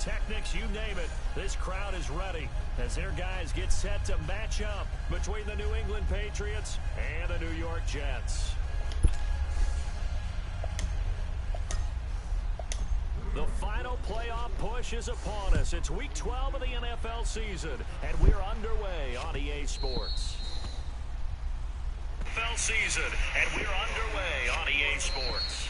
pyrotechnics, you name it. This crowd is ready as their guys get set to match up between the New England Patriots and the New York Jets. The final playoff push is upon us. It's Week 12 of the NFL season, and we're underway on EA Sports. NFL season, and we're underway on EA Sports.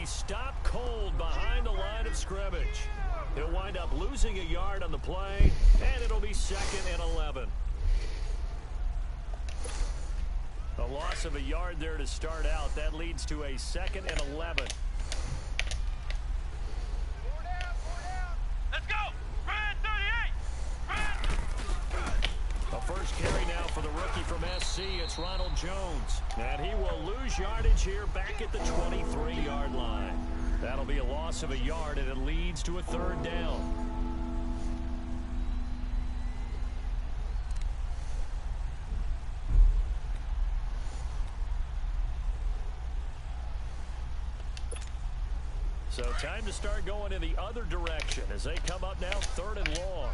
Stopped cold behind the line of scrimmage. He'll wind up losing a yard on the play, and it'll be 2nd and 11. A loss of a yard there to start out. That leads to a 2nd and 11. Let's go! Ryan 38! A first carry now for the rookie from SC. It's Ronald Jones. And he will lose yardage here back at the 23-yard line. That'll be a loss of a yard, and it leads to a 3rd down. So time to start going in the other direction as they come up now 3rd and long.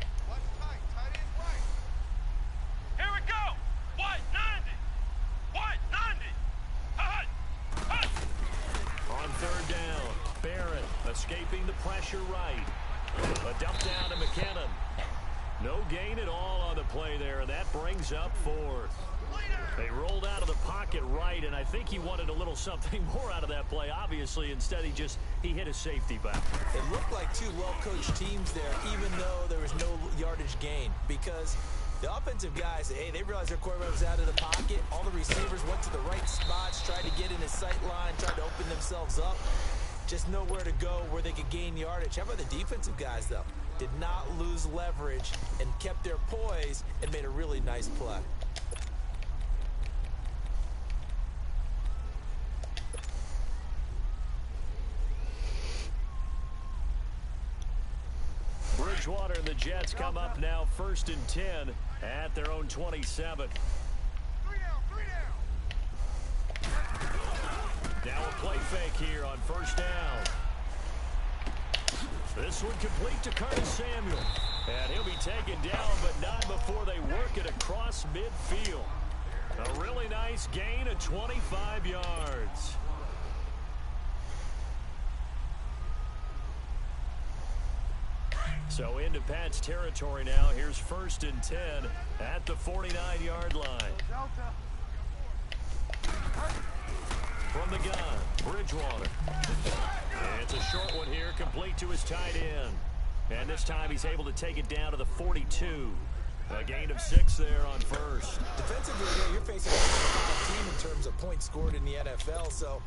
Here we go! White 90! White 90! Hut! Hut! On 3rd down, Barrett escaping the pressure right. A dump down to McKinnon. No gain at all on the play there, and that brings up 4th. They rolled out of the pocket right, and I think he wanted a little something more out of that play. Obviously, instead he hit a safety back. It looked like two well-coached teams there, even though there was no yardage gain, because the offensive guys, hey, they realized their quarterback was out of the pocket. All the receivers went to the right spots, tried to get in his sight line, tried to open themselves up. Just nowhere to go where they could gain yardage. How about the defensive guys, though? Did not lose leverage and kept their poise and made a really nice play. Bridgewater and the Jets come up now 1st and 10 at their own 27. 3 down! Now a play fake here on 1st down. This one complete to Curtis Samuel. And he'll be taken down, but not before they work it across midfield. A really nice gain of 25 yards. So into Pat's territory now. Here's 1st and 10 at the 49-yard line. From the gun, Bridgewater. And it's a short one here, complete to his tight end. And this time he's able to take it down to the 42. A gain of 6 there on 1st. Defensively, you're facing a top team in terms of points scored in the NFL. So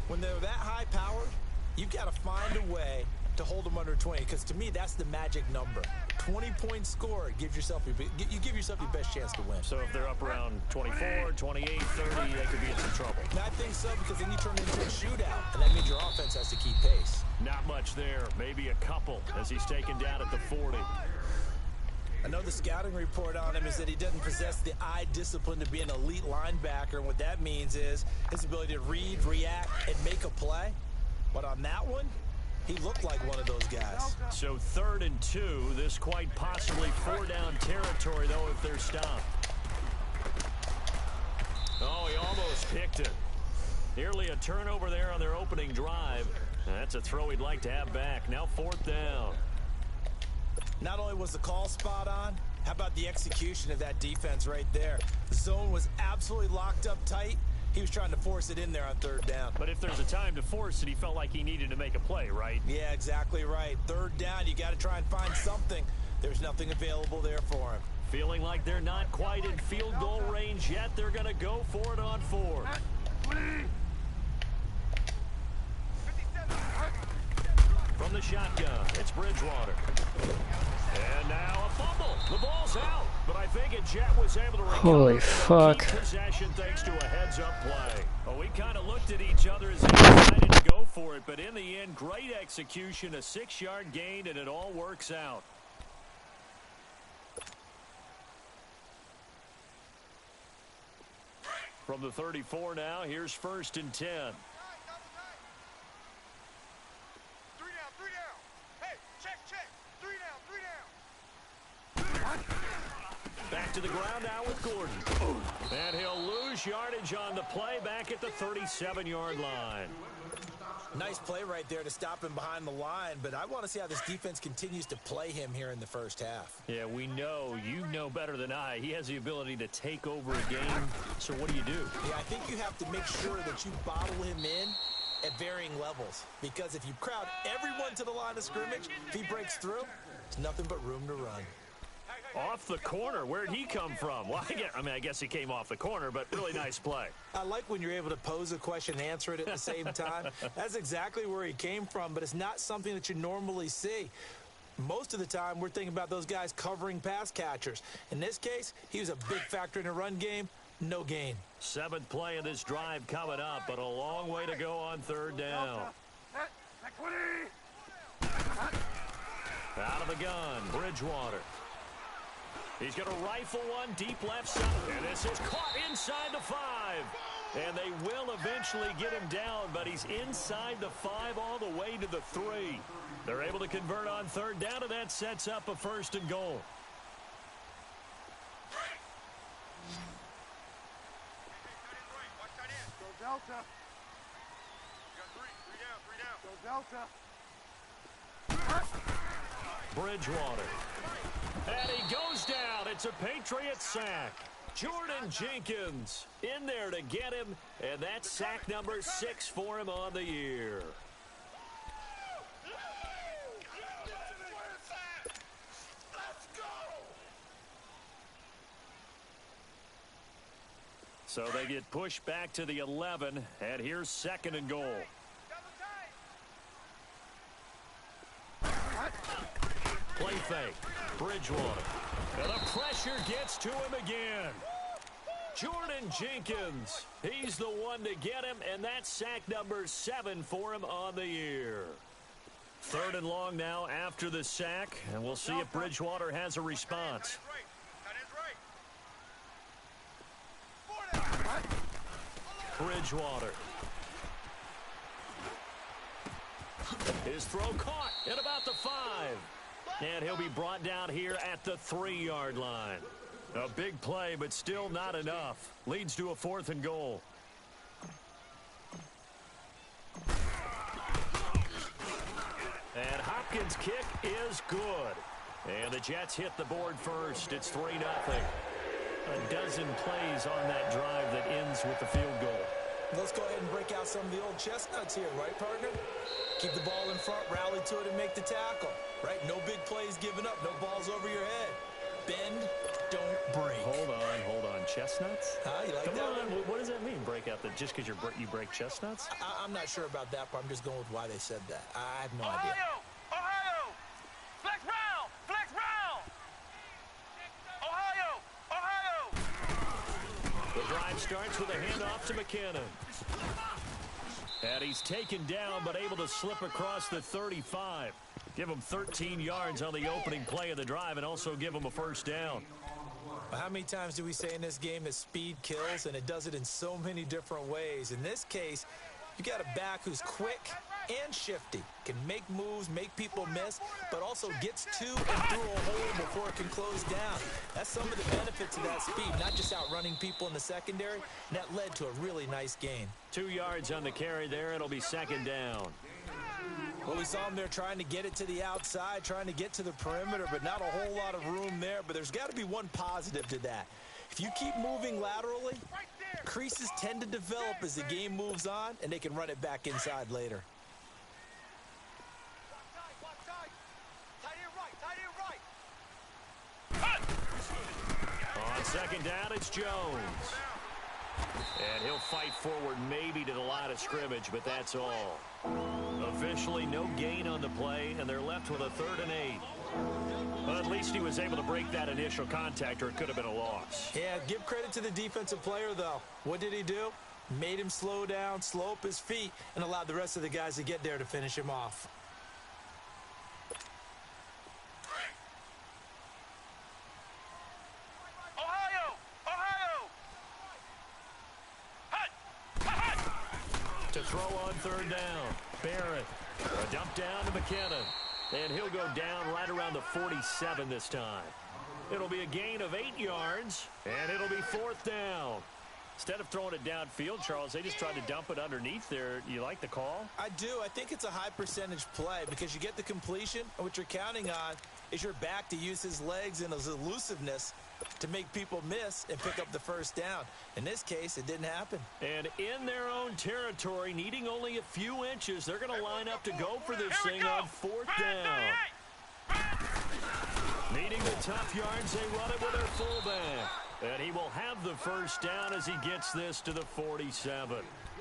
when they're that high-powered, you've got to find a way to hold them under 20, because to me that's the magic number. 20 points scored gives yourself you give yourself your best chance to win. So if they're up around 24, 28, 30, they could be in some trouble. And I think so, because then you turn it into a shootout, and that means your offense has to keep pace. Not much there, maybe a couple as he's taken down at the 40. I know the scouting report on him is that he doesn't possess the eye discipline to be an elite linebacker, and what that means is his ability to read, react, and make a play. But on that one, he looked like one of those guys. So 3rd and 2. This quite possibly 4-down territory, though, if they're stopped. Oh, he almost picked it. Nearly a turnover there on their opening drive. That's a throw he'd like to have back. Now 4th down. Not only was the call spot on, how about the execution of that defense right there? The zone was absolutely locked up tight. He was trying to force it in there on 3rd down. But if there's a time to force it, he felt like he needed to make a play, right? Yeah, exactly right. 3rd down, you got to try and find something. There's nothing available there for him. Feeling like they're not quite in field goal range yet, they're going to go for it on 4. From the shotgun, it's Bridgewater. And now a fumble. The ball's out. But I think a Jet was able to recover. Holy fuck. Keep possession thanks to a heads-up play. Well, we kind of looked at each other as they decided to go for it, but in the end, great execution, a 6-yard gain, and it all works out. From the 34 now, here's 1st and 10. 3 down, 3 down. Hey, check. 3 down. Back to the ground now with Gordon. And he'll lose yardage on the play back at the 37-yard line. Nice play right there to stop him behind the line, but I want to see how this defense continues to play him here in the first half. Yeah, we know. You know better than I. He has the ability to take over a game. So what do you do? Yeah, I think you have to make sure that you bottle him in at varying levels, because if you crowd everyone to the line of scrimmage, if he breaks through, there's nothing but room to run. Off the corner. Where'd he come from? Well, I guess he came off the corner, but really nice play. I like when you're able to pose a question and answer it at the same time. That's exactly where he came from, but it's not something that you normally see. Most of the time, we're thinking about those guys covering pass catchers. In this case, he was a big factor in the run game. No gain. 7th play of this drive coming up, but a long way to go on 3rd down. Out of the gun, Bridgewater. He's going to rifle one deep left side. And this is caught inside the 5. And they will eventually get him down, but he's inside the 5 all the way to the 3. They're able to convert on 3rd down, and that sets up a 1st and goal. Go Delta. You got 3 down. Go Delta. Bridgewater. And he goes down. It's a Patriot sack. Jordan Jenkins in there to get him, and that's sack number 6 for him on the year. So they get pushed back to the 11, and here's 2nd and goal. Play fake. Bridgewater. And the pressure gets to him again. Jordan Jenkins. He's the one to get him, and that's sack number 7 for him on the year. 3rd and long now after the sack, and we'll see if Bridgewater has a response. Bridgewater. His throw caught at about the 5. And he'll be brought down here at the 3-yard line. A big play, but still not enough. Leads to a 4th and goal. And Hopkins' kick is good. And the Jets hit the board first. It's 3-0. A dozen plays on that drive that ends with the field goal. Let's go ahead and break out some of the old chestnuts here, right, partner? Keep the ball in front, rally to it, and make the tackle, right? No big plays given up, no balls over your head. Bend, don't break. Hold on. Chestnuts? You like Come that on, one? what does that mean, break out the, just because you break chestnuts? I'm not sure about that part. I'm just going with why they said that. I have no idea. Ohio! Flex round! Ohio! The drive starts with a handoff to McKinnon. And he's taken down, but able to slip across the 35. Give him 13 yards on the opening play of the drive and also give him a 1st down. How many times do we say in this game that speed kills, and it does it in so many different ways? In this case, you got a back who's quick and shifty, can make moves, make people miss, but also gets to and through a hole before it can close down. That's some of the benefits of that speed, not just outrunning people in the secondary. And that led to a really nice gain. 2 yards on the carry there. It'll be 2nd down. Well, we saw him there trying to get it to the outside, trying to get to the perimeter, but not a whole lot of room there. But there's got to be one positive to that. If you keep moving laterally, creases tend to develop as the game moves on, and they can run it back inside later. On 2nd down, it's Jones. And he'll fight forward maybe to the line of scrimmage, but that's all. Officially no gain on the play, and they're left with a 3rd and 8. Well, at least he was able to break that initial contact, or it could have been a loss. Yeah, give credit to the defensive player, though. What did he do? Made him slow down, slow up his feet, and allowed the rest of the guys to get there to finish him off. Ohio! Ohio! Hut! Hut! To throw on third down, Barrett. A dump down to McKinnon. And he'll go down right around the 47 this time. It'll be a gain of 8 yards, and it'll be fourth down. Instead of throwing it downfield, Charles, they just tried to dump it underneath there. You like the call? I do. I think it's a high percentage play because you get the completion, and what you're counting on is your back to use his legs and his elusiveness to make people miss and pick up the first down. In this case, it didn't happen. And in their own territory, needing only a few inches, they're going to line up to go for this thing on fourth down. Needing the tough yards, they run it with their fullback. And he will have the first down as he gets this to the 47.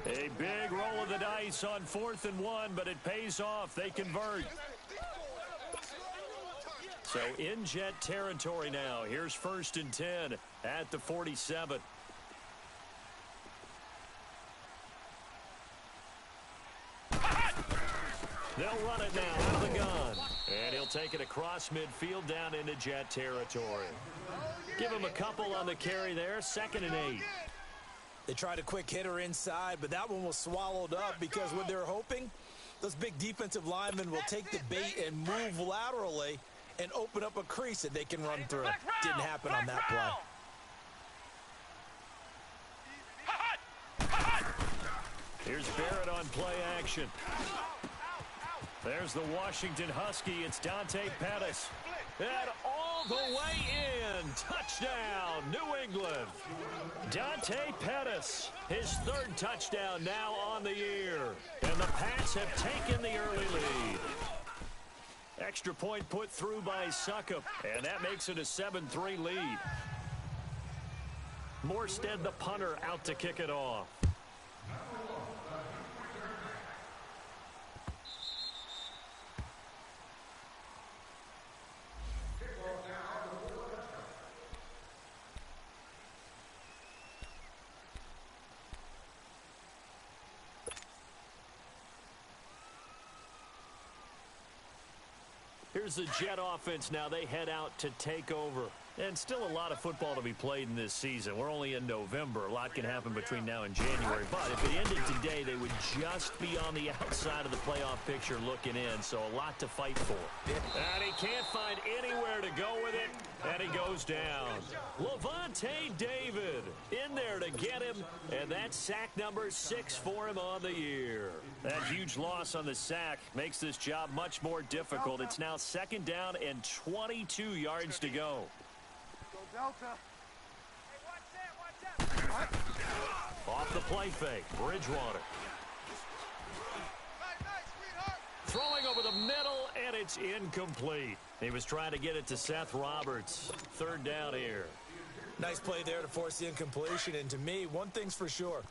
A big roll of the dice on 4th and 1, but it pays off. They convert. So in Jet territory now. Here's 1st and 10 at the 47. They'll run it now out of the gun. And he'll take it across midfield down into Jet territory. Give him a couple on the carry there. 2nd and 8. They tried a quick hitter inside, but that one was swallowed up because what they're hoping, those big defensive linemen will take the bait and move laterally and open up a crease that they can run through. Didn't happen on that play. Here's Barrett on play action. There's the Washington Husky. It's Dante Pettis. And all the way in. Touchdown, New England. Dante Pettis, his 3rd touchdown now on the year. And the Pats have taken the early lead. Extra point put through by Succop, and that makes it a 7-3 lead. Morstead, the punter, out to kick it off. Here's the Jet offense now. They head out to take over. And still a lot of football to be played in this season. We're only in November. A lot can happen between now and January. But if it ended today, they would just be on the outside of the playoff picture looking in. So a lot to fight for. And he can't find anywhere to go with it. And he goes down. Lavonte David in there to get him. And that's sack number 6 for him on the year. That huge loss on the sack makes this job much more difficult. It's now 2nd down and 22 yards to go. Delta. Off the play fake, Bridgewater. Throwing over the middle, and it's incomplete. He was trying to get it to Seth Roberts. 3rd down here. Nice play there to force the incompletion. And to me, one thing's for sure.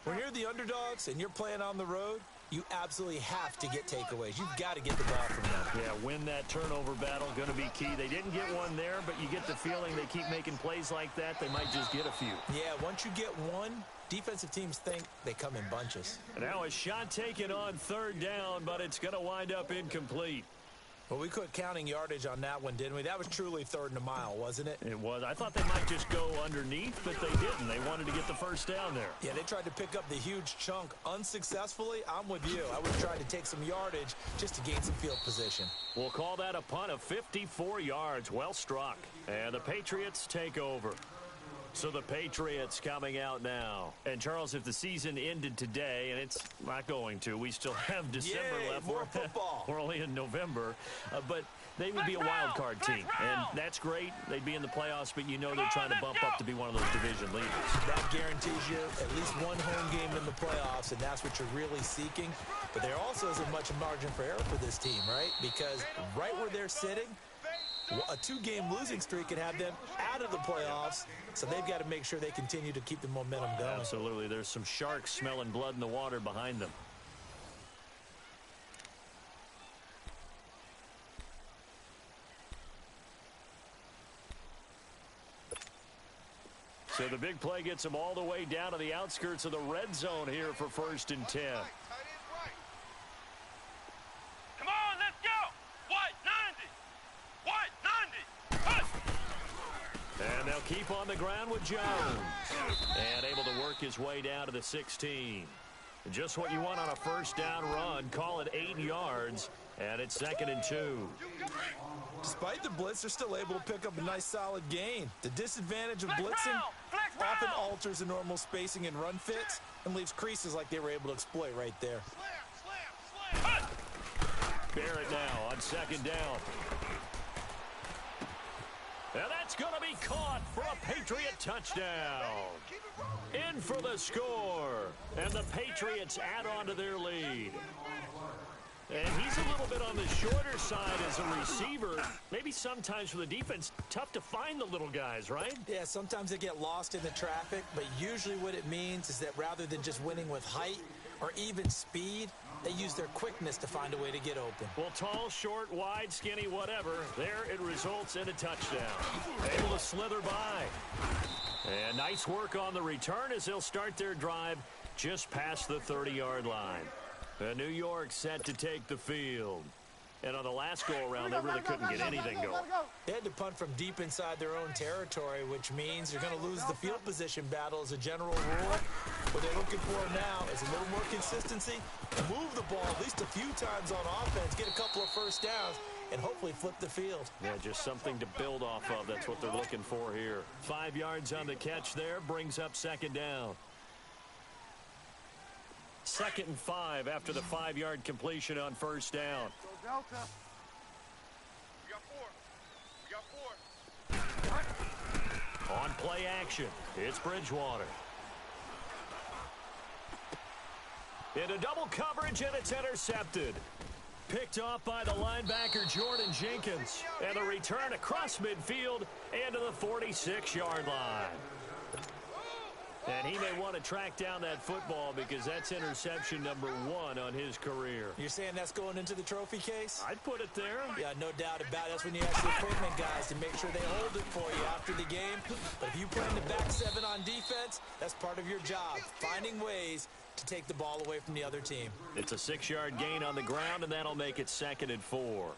When you're the underdogs and you're playing on the road, you absolutely have to get takeaways. You've got to get the ball from them. Yeah, win that turnover battle, going to be key. They didn't get one there, but you get the feeling they keep making plays like that. They might just get a few. Yeah, once you get one, defensive teams think they come in bunches. And now a shot taken on 3rd down, but it's going to wind up incomplete. Well, we quit counting yardage on that one, didn't we? That was truly 3rd and a mile, wasn't it? It was. I thought they might just go underneath, but they didn't. They wanted to get the first down there. Yeah, they tried to pick up the huge chunk unsuccessfully. I'm with you. I would have tried to take some yardage just to gain some field position. We'll call that a punt of 54 yards. Well struck. And the Patriots take over. So the Patriots coming out now. And, Charles, if the season ended today, and it's not going to, we still have December left. More football. We're only in November. But they would be a wild card team. And that's great. They'd be in the playoffs, but you know they're trying to bump up to be one of those division leaders. That guarantees you at least one home game in the playoffs, and that's what you're really seeking. But there also isn't much margin for error for this team, right? Because right where they're sitting, a 2-game losing streak could have them out of the playoffs, so they've got to make sure they continue to keep the momentum going. Absolutely. There's some sharks smelling blood in the water behind them. the big play gets them all the way down to the outskirts of the red zone here for 1st and 10. Come on, let's go! What? 90! What? 90! And they'll keep on the ground with Jones. And able to work his way down to the 16. Just what you want on a first down run. Call it 8 yards. And it's 2nd and 2. Despite the blitz, they're still able to pick up a nice solid gain. The disadvantage of blitzing often alters the normal spacing and run fits and leaves creases like they were able to exploit right there. Barrett now on 2nd down. And that's going to be caught for a Patriot touchdown. In for the score. And the Patriots add on to their lead. And he's a little bit on the shorter side as a receiver. Maybe sometimes for the defense, tough to find the little guys, right? Yeah, sometimes they get lost in the traffic, but usually what it means is that rather than just winning with height or even speed, they use their quickness to find a way to get open. Well, tall, short, wide, skinny, whatever, there it results in a touchdown. Able to slither by. And nice work on the return as they'll start their drive just past the 30-yard line. And New York set to take the field. And on the last go-around, they really couldn't get anything going. They had to punt from deep inside their own territory, which means they're going to lose the field position battle as a general rule. What they're looking for now is a little more consistency, move the ball at least a few times on offense, get a couple of first downs, and hopefully flip the field. Yeah, just something to build off of. That's what they're looking for here. 5 yards on the catch there, brings up 2nd down. 2nd and 5 after the 5-yard completion on 1st down. Go Delta. We got four. On play action, it's Bridgewater. Into double coverage, and it's intercepted. Picked off by the linebacker, Jordan Jenkins. And a return across midfield and to the 46-yard line. And he may want to track down that football because that's interception number 1 on his career. You're saying that's going into the trophy case? I'd put it there. Yeah, no doubt about it. That's when you ask the equipment guys to make sure they hold it for you after the game. But if you play in the back 7 on defense, that's part of your job, finding ways to take the ball away from the other team. It's a 6-yard gain on the ground, and that'll make it 2nd and 4.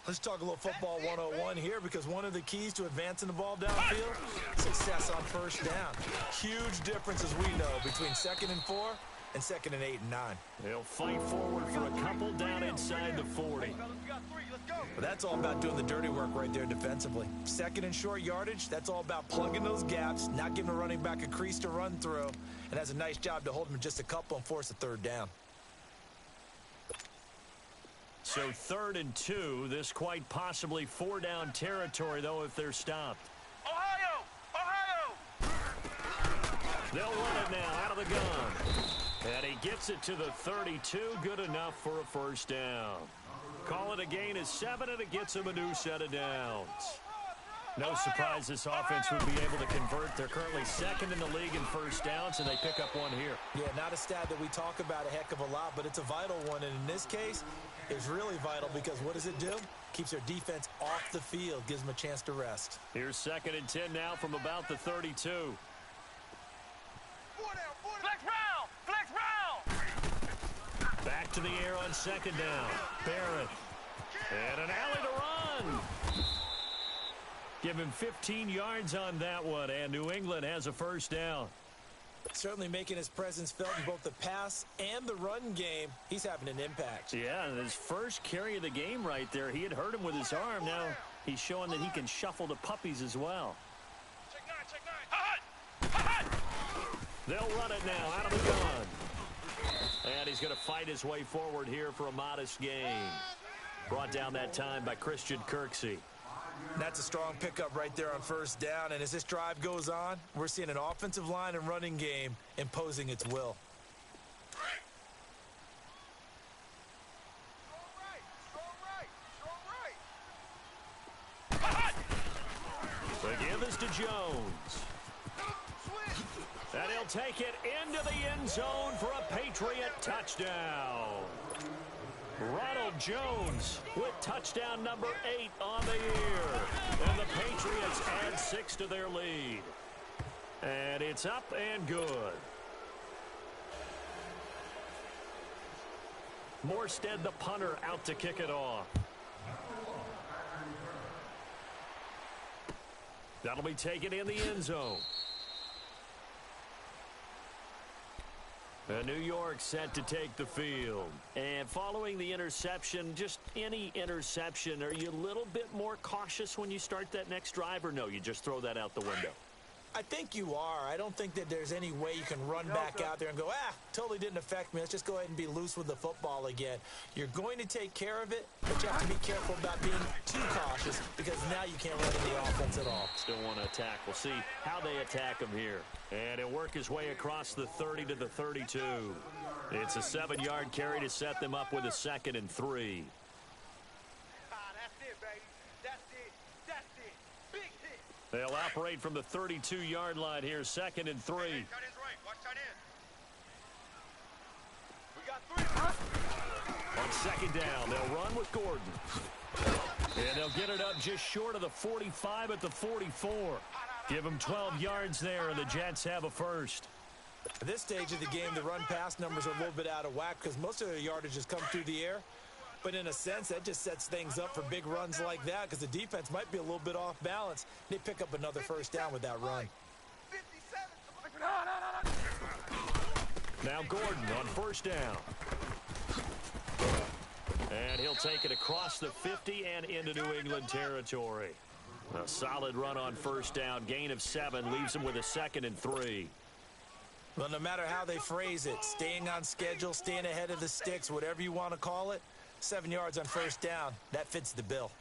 Let's talk a little football 101 here because one of the keys to advancing the ball downfield, success on first down. Huge difference, as we know, between 2nd and 4 and 2nd and 8 and 9. They'll fight forward for a couple down inside the 40. But that's all about doing the dirty work right there defensively. 2nd and short yardage, that's all about plugging those gaps, not giving a running back a crease to run through, and has a nice job to hold him just a couple and force a 3rd down. So 3rd and 2, this quite possibly 4-down territory, though, if they're stopped. Ohio! They'll run it now out of the gun. And he gets it to the 32, good enough for a 1st down. Call it a gain of 7, and it gets him a new set of downs. No surprise this offense would be able to convert. They're currently 2nd in the league in first downs, and they pick up one here. Yeah, not a stat that we talk about a heck of a lot, but it's a vital one. And in this case, it's really vital because what does it do? Keeps their defense off the field, gives them a chance to rest. Here's 2nd and 10 now from about the 32. Flex round! Back to the air on 2nd down. Barrett. And an alley to run. Give him 15 yards on that one, and New England has a 1st down. Certainly making his presence felt in both the pass and the run game. He's having an impact. Yeah, his first carry of the game right there. He had hurt him with his arm. Now he's showing that he can shuffle the puppies as well. Check 9. Hot! They'll run it now out of the gun. And he's going to fight his way forward here for a modest gain. Brought down that time by Christian Kirksey. That's a strong pickup right there on 1st down. And as this drive goes on, we're seeing an offensive line and running game imposing its will. The give is to Jones. And he'll take it into the end zone for a Patriot touchdown. Ronald Jones with touchdown number 8 on the year. And the Patriots add 6 to their lead. And it's up and good. Morstead, the punter, out to kick it off. That'll be taken in the end zone. New York set to take the field. And following the interception, just any interception, are you a little bit more cautious when you start that next drive, or no, you just throw that out the window? I think you are. I don't think that there's any way you can run back out there and go, totally didn't affect me. Let's just go ahead and be loose with the football again. You're going to take care of it, but you have to be careful about being too cautious because now you can't run in the offense at all. Still want to attack. We'll see how they attack him here. And he'll work his way across the 30 to the 32. It's a 7-yard carry to set them up with a 2nd and 3. That's it, baby. That's it. That's it. Big hit. They'll operate from the 32-yard line here, 2nd and 3. Tight end's right. Watch tight end. We got 3. On 2nd down, they'll run with Gordon. And they'll get it up just short of the 45 at the 44. Give them 12 yards there, and the Jets have a first. At this stage of the game, the run-pass numbers are a little bit out of whack because most of their yardage has come through the air. But in a sense, that just sets things up for big runs like that because the defense might be a little bit off balance. They pick up another first down with that run. 57. Now Gordon on 1st down. And he'll take it across the 50 and into New England territory. A solid run on 1st down. Gain of 7 leaves him with a 2nd and 3. Well, no matter how they phrase it, staying on schedule, staying ahead of the sticks, whatever you want to call it, 7 yards on 1st down, that fits the bill.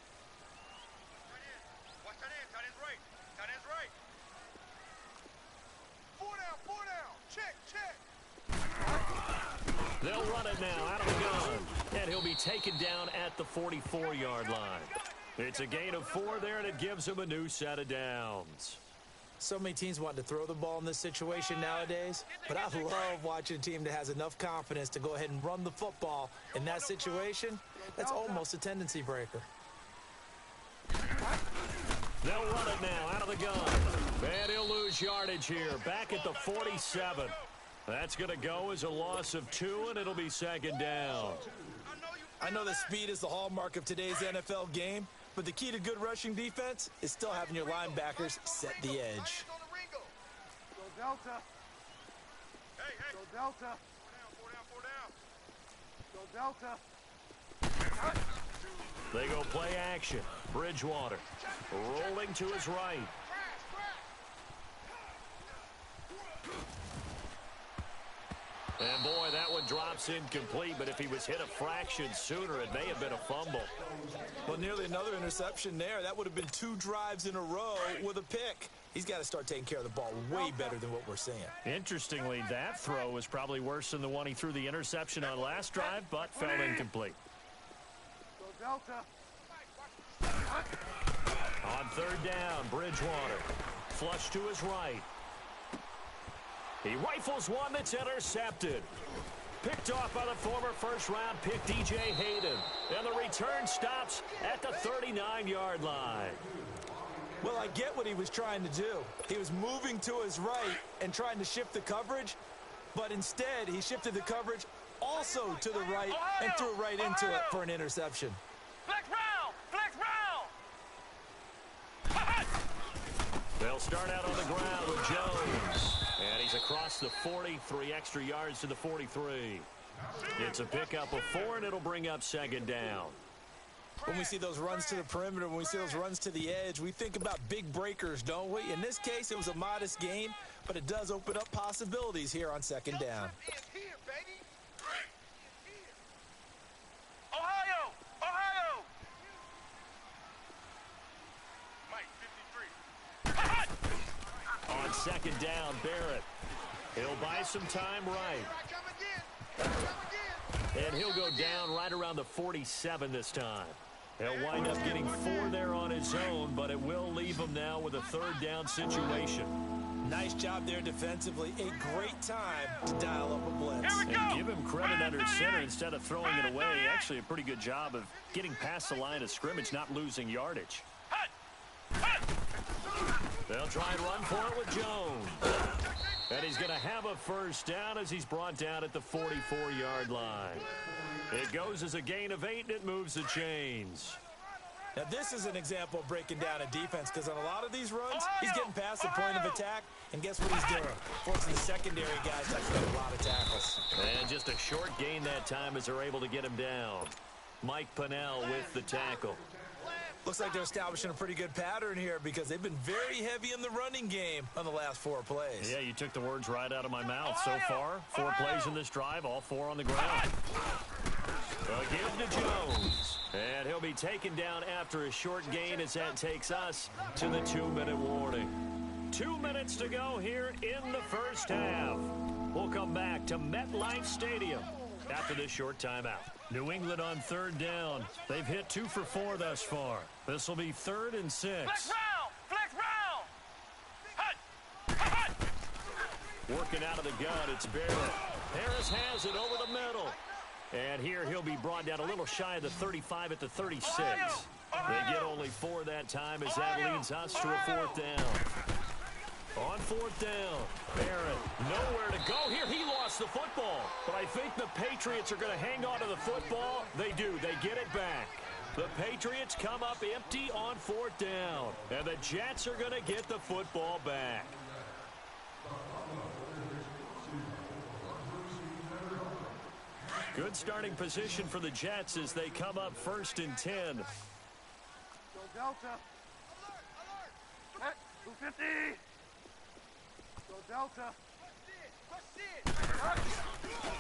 Watch tight end. Tight end's right. Tight end's right. 4 down. 4 down. Check. They'll run it now out of the gun. And he'll be taken down at the 44-yard line. It's a gain of 4 there, and it gives him a new set of downs. So many teams want to throw the ball in this situation nowadays, but I love watching a team that has enough confidence to go ahead and run the football. In that situation, that's almost a tendency breaker. They'll run it now out of the gun. And he'll lose yardage here, back at the 47. That's going to go as a loss of 2, and it'll be 2nd down. I know that speed is the hallmark of today's NFL game, but the key to good rushing defense is still having your linebackers set the edge. Go Delta. Hey. Go Delta. 4 down. Go Delta. They go play action. Bridgewater rolling to his right. And boy, that one drops incomplete, but if he was hit a fraction sooner, it may have been a fumble. Well, nearly another interception there. That would have been 2 drives in a row with a pick. He's got to start taking care of the ball way better than what we're seeing. Interestingly, that throw was probably worse than the one he threw the interception on last drive, but fell incomplete. Go Delta. On 3rd down, Bridgewater. Flush to his right. He rifles one that's intercepted. Picked off by the former first-round pick, D.J. Hayden. And the return stops at the 39-yard line. Well, I get what he was trying to do. He was moving to his right and trying to shift the coverage, but instead he shifted the coverage also to the right and threw right into it for an interception. Flex round. They'll start out on the ground with Jones. And he's across the 40, 3 extra yards to the 43. It's a pickup of 4, and it'll bring up 2nd down. When we see those runs to the perimeter, when we see those runs to the edge, we think about big breakers, don't we? In this case, it was a modest gain, but it does open up possibilities here on 2nd down. Ohio. Mike, 53. On 2nd down, Barrett. He'll buy some time right. And he'll go down right around the 47 this time. He'll wind up getting 4 there on his own, but it will leave him now with a 3rd down situation. Nice job there defensively. A great time to dial up a blitz. And give him credit under center instead of throwing it away. Actually, a pretty good job of getting past the line of scrimmage, not losing yardage. They'll try and run for it with Jones. And he's going to have a first down as he's brought down at the 44-yard line. It goes as a gain of 8, and it moves the chains. Now, this is an example of breaking down a defense, because on a lot of these runs, he's getting past the point of attack, and guess what he's doing? Forcing the secondary guys to make a lot of tackles. And just a short gain that time as they're able to get him down. Mike Pennell with the tackle. Looks like they're establishing a pretty good pattern here, because they've been very heavy in the running game on the last 4 plays. Yeah, you took the words right out of my mouth. So far, 4 plays in this drive, all 4 on the ground. A give to Jones. And he'll be taken down after a short gain as that takes us to the 2-minute warning. 2 minutes to go here in the first half. We'll come back to MetLife Stadium after this short timeout. New England on 3rd down. They've hit 2 for 4 thus far. This will be 3rd and 6. Flex round! Flex round! Hut! Working out of the gun, it's Barrett. Harris has it over the middle. And here he'll be brought down a little shy of the 35 at the 36. They get only 4 that time as that leads us to a 4th down. On 4th down, Barrett nowhere to go here. He lost the football, but I think the Patriots are going to hang on to the football. They do. They get it back. The Patriots come up empty on 4th down, and the Jets are going to get the football back. Good starting position for the Jets as they come up 1st and 10. Go Delta. Alert! 250. Go Delta.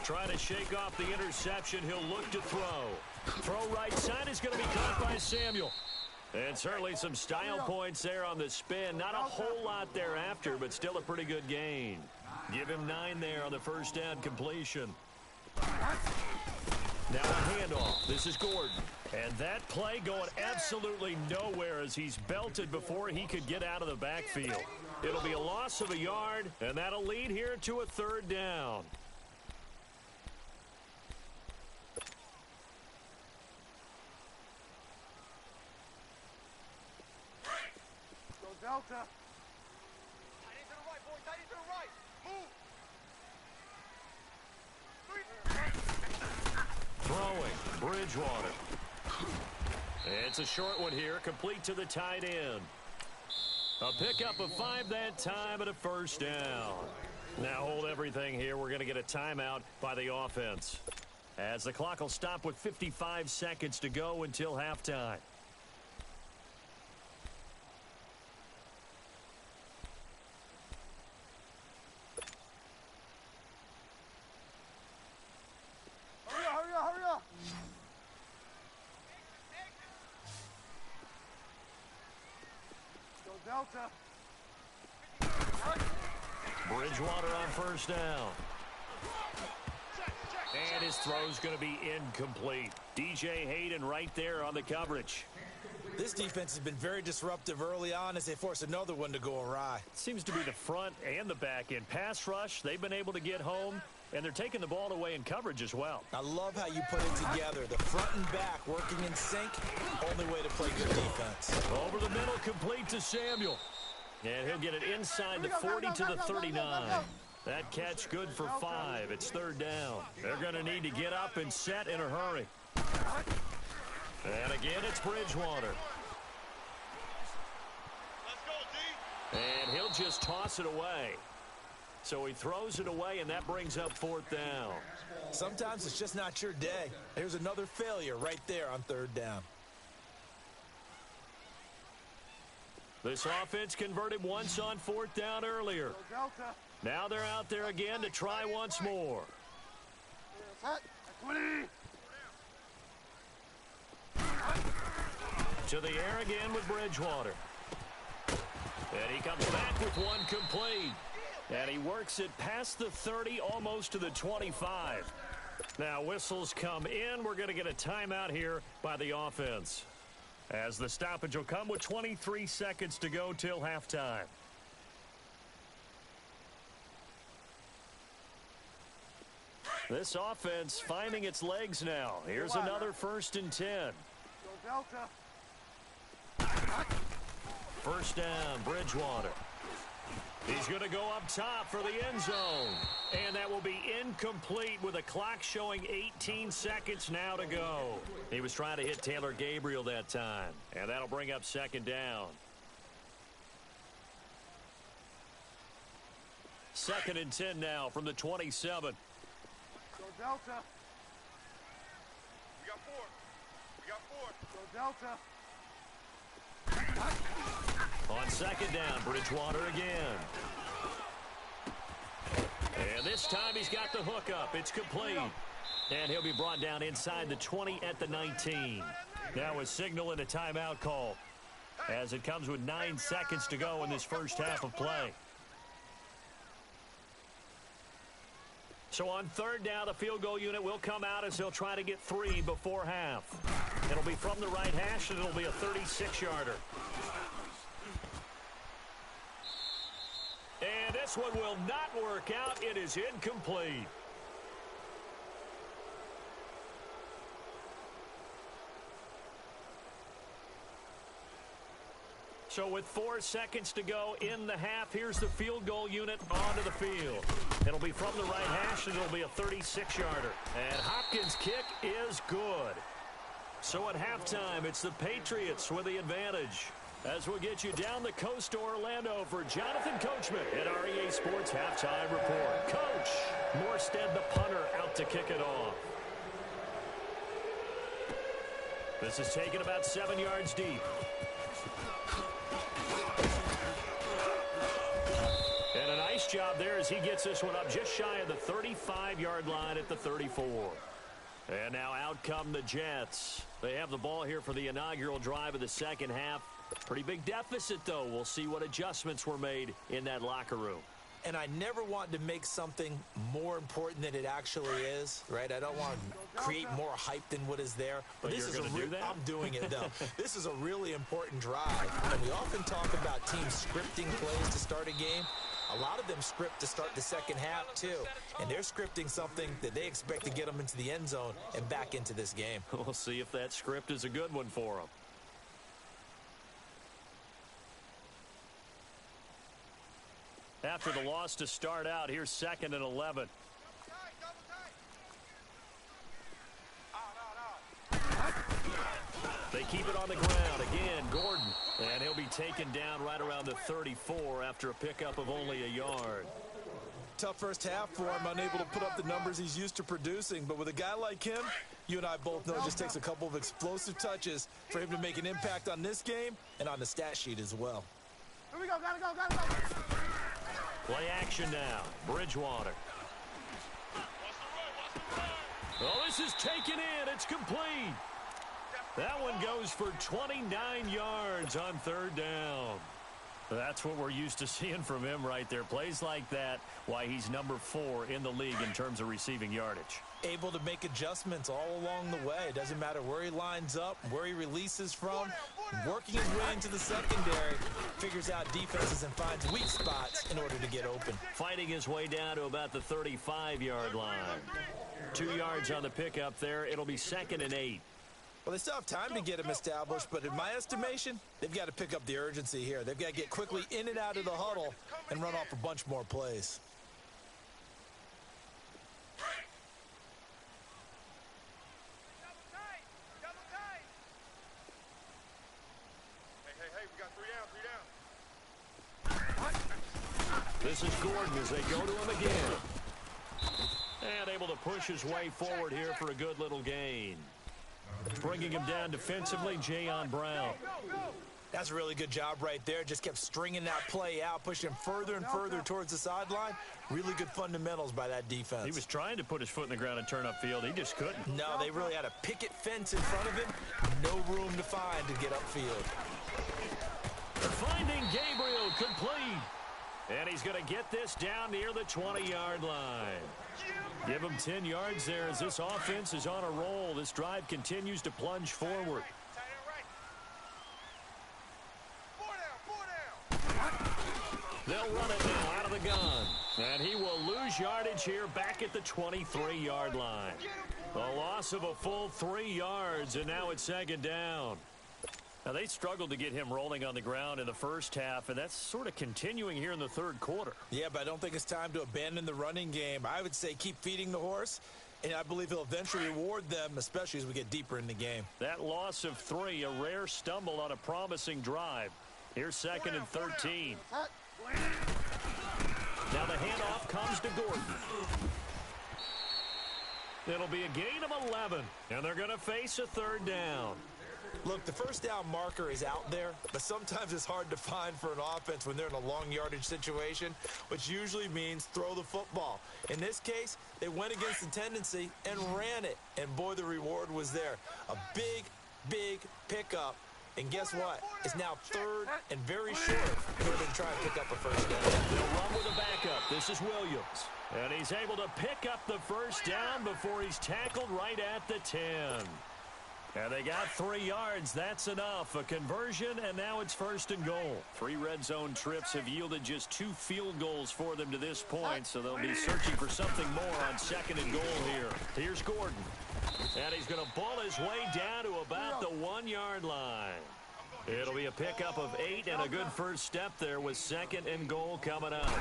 Trying to shake off the interception. He'll look to throw. Throw right side is going to be caught by Samuel. And certainly some style points there on the spin. Not a whole lot thereafter, but still a pretty good gain. Give him 9 there on the first down completion. Now a handoff. This is Gordon. And that play going absolutely nowhere as he's belted before he could get out of the backfield. It'll be a loss of a yard, and that'll lead here to a 3rd down. Go Delta. Tight end to the right, boy. Tight end to the right. Move. Throwing, Bridgewater. It's a short one here, complete to the tight end. A pickup of 5 that time and a first down. Now hold everything here. We're going to get a timeout by the offense, as the clock will stop with 55 seconds to go until halftime. Hurry up. Go Delta. Bridgewater on first down. And his throw's going to be incomplete. DJ Hayden right there on the coverage. This defense has been very disruptive early on as they force another one to go awry. Seems to be the front and the back end. Pass rush, they've been able to get home, and they're taking the ball away in coverage as well. I love how you put it together. The front and back working in sync. Only way to play good defense. Over the middle, complete to Samuel. And he'll get it inside the 40 to the 39. That catch good for 5. It's 3rd down. They're going to need to get up and set in a hurry. And again, it's Bridgewater. Let's go, D. And he'll just toss it away. So he throws it away, and that brings up 4th down. Sometimes it's just not your day. Here's another failure right there on 3rd down. This offense converted once on 4th down earlier. Go Delta. Now they're out there again to try once more. Hut. 20. To the air again with Bridgewater. And he comes back with one complete. And he works it past the 30, almost to the 25. Now whistles come in. We're going to get a timeout here by the offense, as the stoppage will come with 23 seconds to go till halftime. This offense finding its legs now. Here's another 1st and 10. Go Delta. First down, Bridgewater. He's going to go up top for the end zone. And that will be incomplete with a clock showing 18 seconds now to go. He was trying to hit Taylor Gabriel that time. And that'll bring up second down. Second and 10 now from the 27. Go Delta. We got four. We got four. Go Delta. On second down, Bridgewater again. And this time he's got the hook up. It's complete. And he'll be brought down inside the 20 at the 19. Now a signal and a timeout call as it comes with 9 seconds to go in this first half of play. So on third down, the field goal unit will come out as they'll try to get 3 before half. It'll be from the right hash, and it'll be a 36-yarder. And this one will not work out. It is incomplete. So with 4 seconds to go in the half, here's the field goal unit onto the field. It'll be from the right hash, and it'll be a 36-yarder. And Hopkins' kick is good. So at halftime, it's the Patriots with the advantage. As we'll get you down the coast to Orlando for Jonathan Coachman at REA Sports Halftime Report. Coach, Morstead, the punter, out to kick it off. This is taken about 7 yards deep. And a nice job there as he gets this one up just shy of the 35-yard line at the 34. And now out come the Jets. They have the ball here for the inaugural drive of the second half. Pretty big deficit, though. We'll see what adjustments were made in that locker room. And I never want to make something more important than it actually is, right? I don't want to create more hype than what is there. But this is I'm doing it, though. This is a really important drive. And we often talk about teams scripting plays to start a game. A lot of them script to start the second half, too. And they're scripting something that they expect to get them into the end zone and back into this game. We'll see if that script is a good one for them. After the loss to start out, here's 2nd and 11. They keep it on the ground. Again, Gordon. And he'll be taken down right around the 34 after a pickup of only a yard. Tough first half for him, unable to put up the numbers he's used to producing. But with a guy like him, you and I both know it just takes a couple of explosive touches for him to make an impact on this game and on the stat sheet as well. Here we go. Gotta go. Play action now. Bridgewater. Oh, this is taken in. It's complete. That one goes for 29 yards on third down. That's what we're used to seeing from him right there. Plays like that, why he's number 4 in the league in terms of receiving yardage. Able to make adjustments all along the way. It doesn't matter where he lines up, where he releases from. Working his way into the secondary, figures out defenses and finds weak spots in order to get open. Fighting his way down to about the 35-yard line. 2 yards on the pickup there. It'll be 2nd and 8. Well, they still have time to get him established, but in my estimation, they've got to pick up the urgency here. They've got to get quickly in and out of the huddle and run off a bunch more plays. Hey, we got 3 down. This is Gordon as they go to him again. And able to push his way forward here for a good little gain. Bringing him down defensively, Jayon Brown. That's a really good job right there. Just kept stringing that play out, pushing him further and further towards the sideline. Really good fundamentals by that defense. He was trying to put his foot in the ground and turn upfield. He just couldn't. No, they really had a picket fence in front of him. No room to find to get upfield. Finding Gabriel complete. And he's going to get this down near the 20-yard line. Give him 10 yards there as this offense is on a roll. This drive continues to plunge forward. They'll run it now out of the gun. And he will lose yardage here back at the 23-yard line. A loss of a full 3 yards, and now it's 2nd down. Now, they struggled to get him rolling on the ground in the first half, and that's sort of continuing here in the third quarter. Yeah, but I don't think it's time to abandon the running game. I would say keep feeding the horse, and I believe he'll eventually reward them, especially as we get deeper in the game. That loss of 3, a rare stumble on a promising drive. Here's 2nd and 13. Now the handoff comes to Gordon. It'll be a gain of 11, and they're going to face a 3rd down. Look, the first down marker is out there, but sometimes it's hard to find for an offense when they're in a long yardage situation, which usually means throw the football. In this case, they went against the tendency and ran it, and boy, the reward was there. A big, big pickup, and guess what? It's now 3rd and very short for them to try and pick up a first down. They'll run with a backup. This is Williams, and he's able to pick up the first down before he's tackled right at the 10. And they got 3 yards. That's enough. A conversion, and now it's 1st and goal. 3 red zone trips have yielded just 2 field goals for them to this point, so they'll be searching for something more on 2nd and goal here. Here's Gordon. And he's going to ball his way down to about the 1-yard line. It'll be a pickup of 8 and a good first step there with 2nd and goal coming up.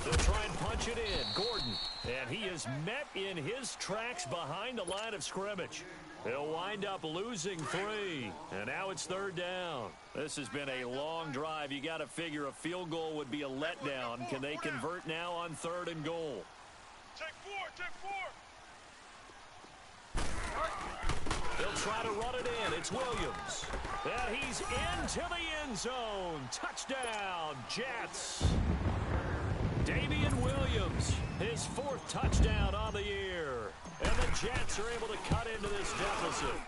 They'll try and punch it in. Gordon. And he is met in his tracks behind the line of scrimmage. He'll wind up losing 3. And now it's 3rd down. This has been a long drive. You got to figure a field goal would be a letdown. Can they convert now on 3rd and goal? Take 4, take 4. They'll try to run it in. It's Williams. And he's into the end zone. Touchdown, Jets. Damian Williams, his 4th touchdown on the year. And the Jets are able to cut into this deficit.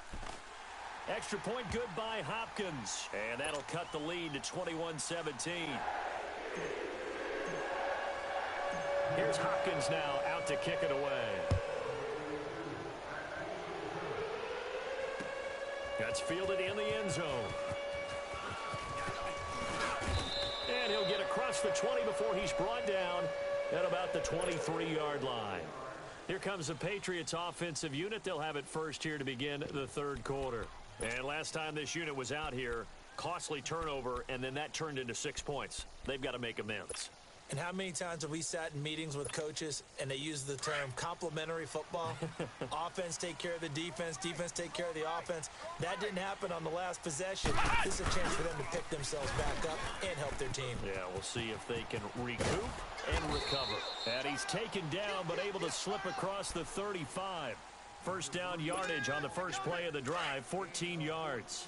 Extra point good by Hopkins. And that'll cut the lead to 21-17. Here's Hopkins now out to kick it away. That's fielded in the end zone. And he'll get across the 20 before he's brought down at about the 23-yard line. Here comes the Patriots offensive unit. They'll have it first here to begin the 3rd quarter. And last time this unit was out here, costly turnover, and then that turned into 6 points. They've got to make amends. And how many times have we sat in meetings with coaches and they use the term complementary football? Offense take care of the defense, defense take care of the offense. That didn't happen on the last possession. This is a chance for them to pick themselves back up and help their team. Yeah, we'll see if they can recoup and recover. And he's taken down but able to slip across the 35. First down yardage on the first play of the drive, 14 yards.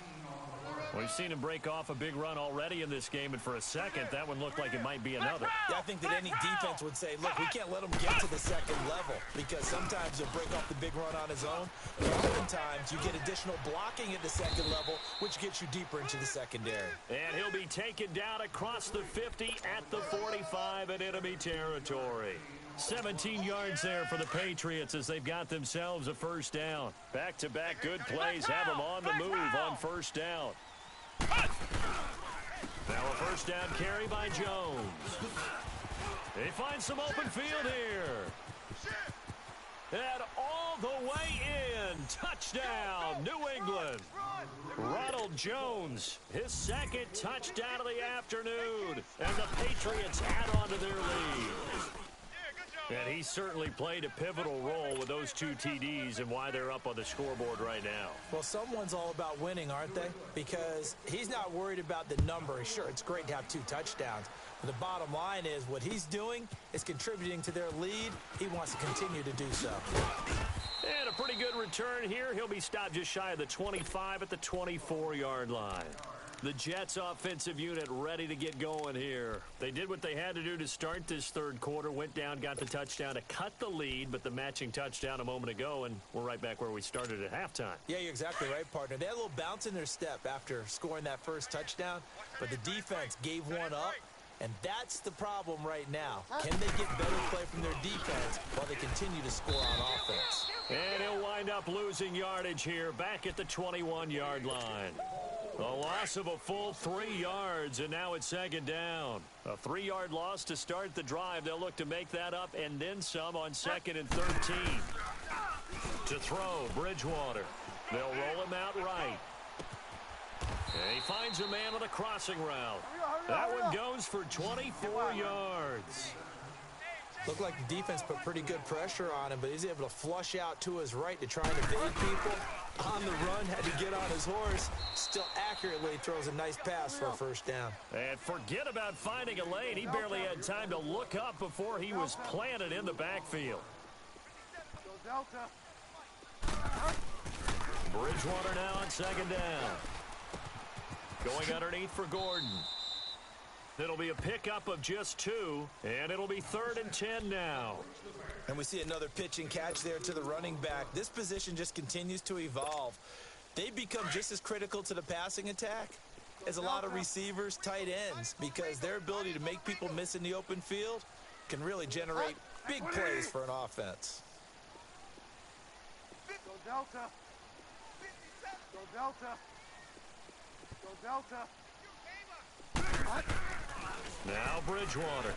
We've seen him break off a big run already in this game, and for a second, that one looked like it might be another. Yeah, I think that any defense would say, look, we can't let him get to the 2nd level because sometimes he'll break off the big run on his own. But oftentimes, you get additional blocking at the 2nd level, which gets you deeper into the secondary. And he'll be taken down across the 50 at the 45 in enemy territory. 17 yards there for the Patriots as they've got themselves a first down. Back-to-back good plays have them on the move on first down. Now a first down carry by Jones. They find some open field here. And all the way in. Touchdown, New England. Ronald Jones, his 2nd touchdown of the afternoon. And the Patriots add on to their lead. And he certainly played a pivotal role with those 2 TDs and why they're up on the scoreboard right now. Well, someone's all about winning, aren't they? Because he's not worried about the number. Sure, it's great to have 2 touchdowns. But the bottom line is what he's doing is contributing to their lead. He wants to continue to do so. And a pretty good return here. He'll be stopped just shy of the 25 at the 24-yard line. The Jets offensive unit ready to get going here. They did what they had to do to start this 3rd quarter, went down, got the touchdown to cut the lead, but the matching touchdown a moment ago, and we're right back where we started at halftime. Yeah, you're exactly right, partner. They had a little bounce in their step after scoring that first touchdown, but the defense gave one up, and that's the problem right now. Can they get better play from their defense while they continue to score on offense? And he'll wind up losing yardage here, back at the 21-yard line. A loss of a full 3 yards, and now it's 2nd down. A 3-yard loss to start the drive. They'll look to make that up and then some on 2nd and 13. To throw, Bridgewater. They'll roll him out right. And he finds a man on a crossing route. That one goes for 24 yards. Looked like the defense put pretty good pressure on him, but he's able to flush out to his right to try and evade people. On the run, had to get on his horse. Still accurately throws a nice pass for a first down. And forget about finding a lane. He barely had time to look up before he was planted in the backfield. Bridgewater now on second down. Going underneath for Gordon. It'll be a pickup of just 2, and it'll be 3rd and 10 now. And we see another pitch and catch there to the running back. This position just continues to evolve. They've become just as critical to the passing attack as a lot of receivers, tight ends, because their ability to make people miss in the open field can really generate big plays for an offense. Go Delta. Go Delta. Go Delta. Now Bridgewater.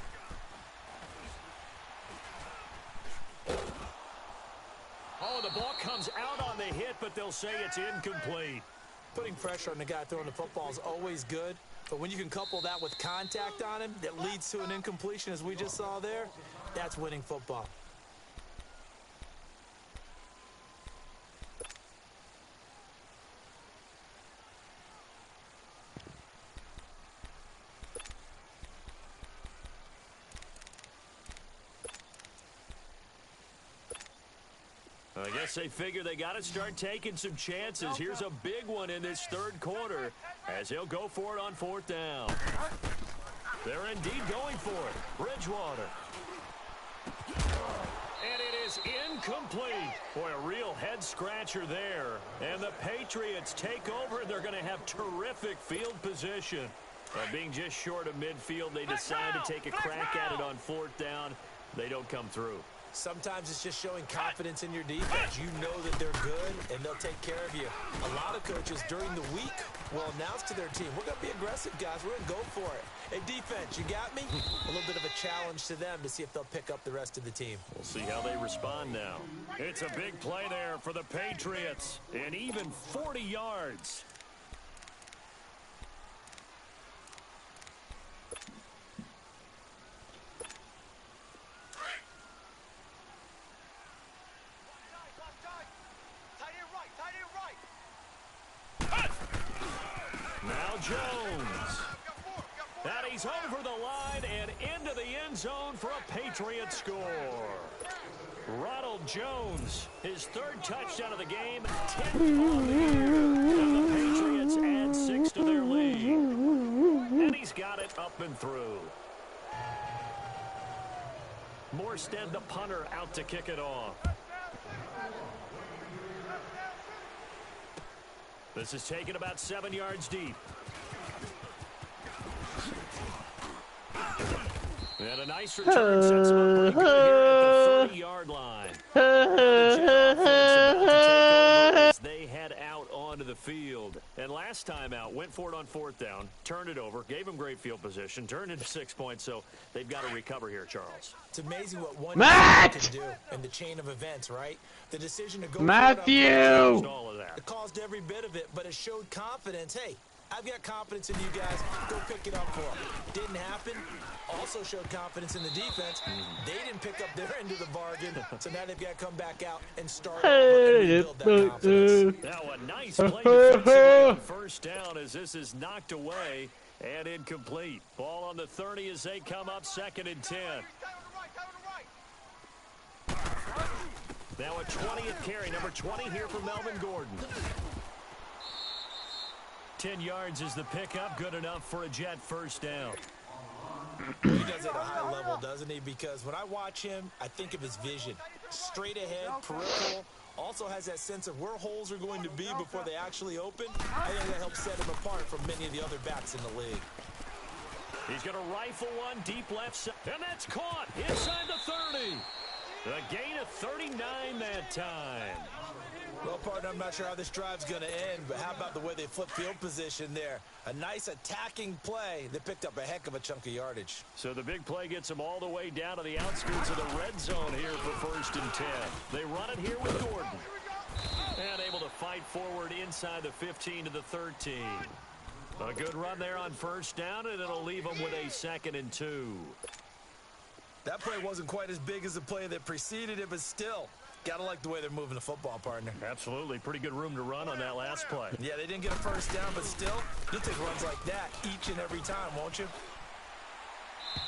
Oh, the ball comes out on the hit, but they'll say it's incomplete. Putting pressure on the guy throwing the football is always good, but when you can couple that with contact on him that leads to an incompletion, as we just saw there, that's winning football. I guess they figure they got to start taking some chances. Here's a big one in this third quarter as he'll go for it on 4th down. They're indeed going for it. Bridgewater. And it is incomplete. Boy, a real head-scratcher there. And the Patriots take over. They're going to have terrific field position. Being just short of midfield, they decide to take a crack at it on 4th down. They don't come through. Sometimes it's just showing confidence in your defense. You know that they're good, and they'll take care of you. A lot of coaches during the week will announce to their team, we're going to be aggressive, guys. We're going to go for it. Hey, defense, you got me? A little bit of a challenge to them to see if they'll pick up the rest of the team. We'll see how they respond now. It's a big play there for the Patriots, and even 40 yards. Jones. And he's over the line and into the end zone for a Patriot score. Ronald Jones, his 3rd touchdown of the game, 10th on the year. And the Patriots add 6 to their lead. And he's got it up and through. Morstead, the punter, out to kick it off. This is taken about 7 yards deep. And a nice return sets him up pretty good here at the 30-yard line. As they head out onto the field. And last time out, went for it on 4th down, turned it over, gave them great field position, turned into 6 points, so they've got to recover here, Charles. It's amazing what one can do in the chain of events, right? The decision to go Matthew! All of that. It caused every bit of it, but it showed confidence. Hey, I've got confidence in you guys. Go pick it up for them. Didn't happen. Also showed confidence in the defense. They didn't pick up their end of the bargain, so now they've got to come back out and start and rebuild that confidence. Now a nice play defensively on 1st down as this is knocked away and incomplete. Ball on the 30 as they come up 2nd and 10. Now a 20th carry, number 20 here for Melvin Gordon. 10 yards is the pickup, good enough for a Jet 1st down. He does it at a high level, doesn't he? Because when I watch him, I think of his vision. Straight ahead, peripheral, also has that sense of where holes are going to be before they actually open. I think that helps set him apart from many of the other backs in the league. He's going to rifle one deep left side, and that's caught inside the 30. A gain of 39 that time. Well, partner, I'm not sure how this drive's going to end, but how about the way they flip field position there? A nice attacking play. They picked up a heck of a chunk of yardage. So the big play gets them all the way down to the outskirts of the red zone here for 1st and 10. They run it here with Gordon. And able to fight forward inside the 15 to the 13. A good run there on first down, and it'll leave them with a 2nd and 2. That play wasn't quite as big as the play that preceded it, but still, gotta like the way they're moving the football, partner. Absolutely. Pretty good room to run on that last play. Yeah, they didn't get a first down, but still, you'll take runs like that each and every time, won't you?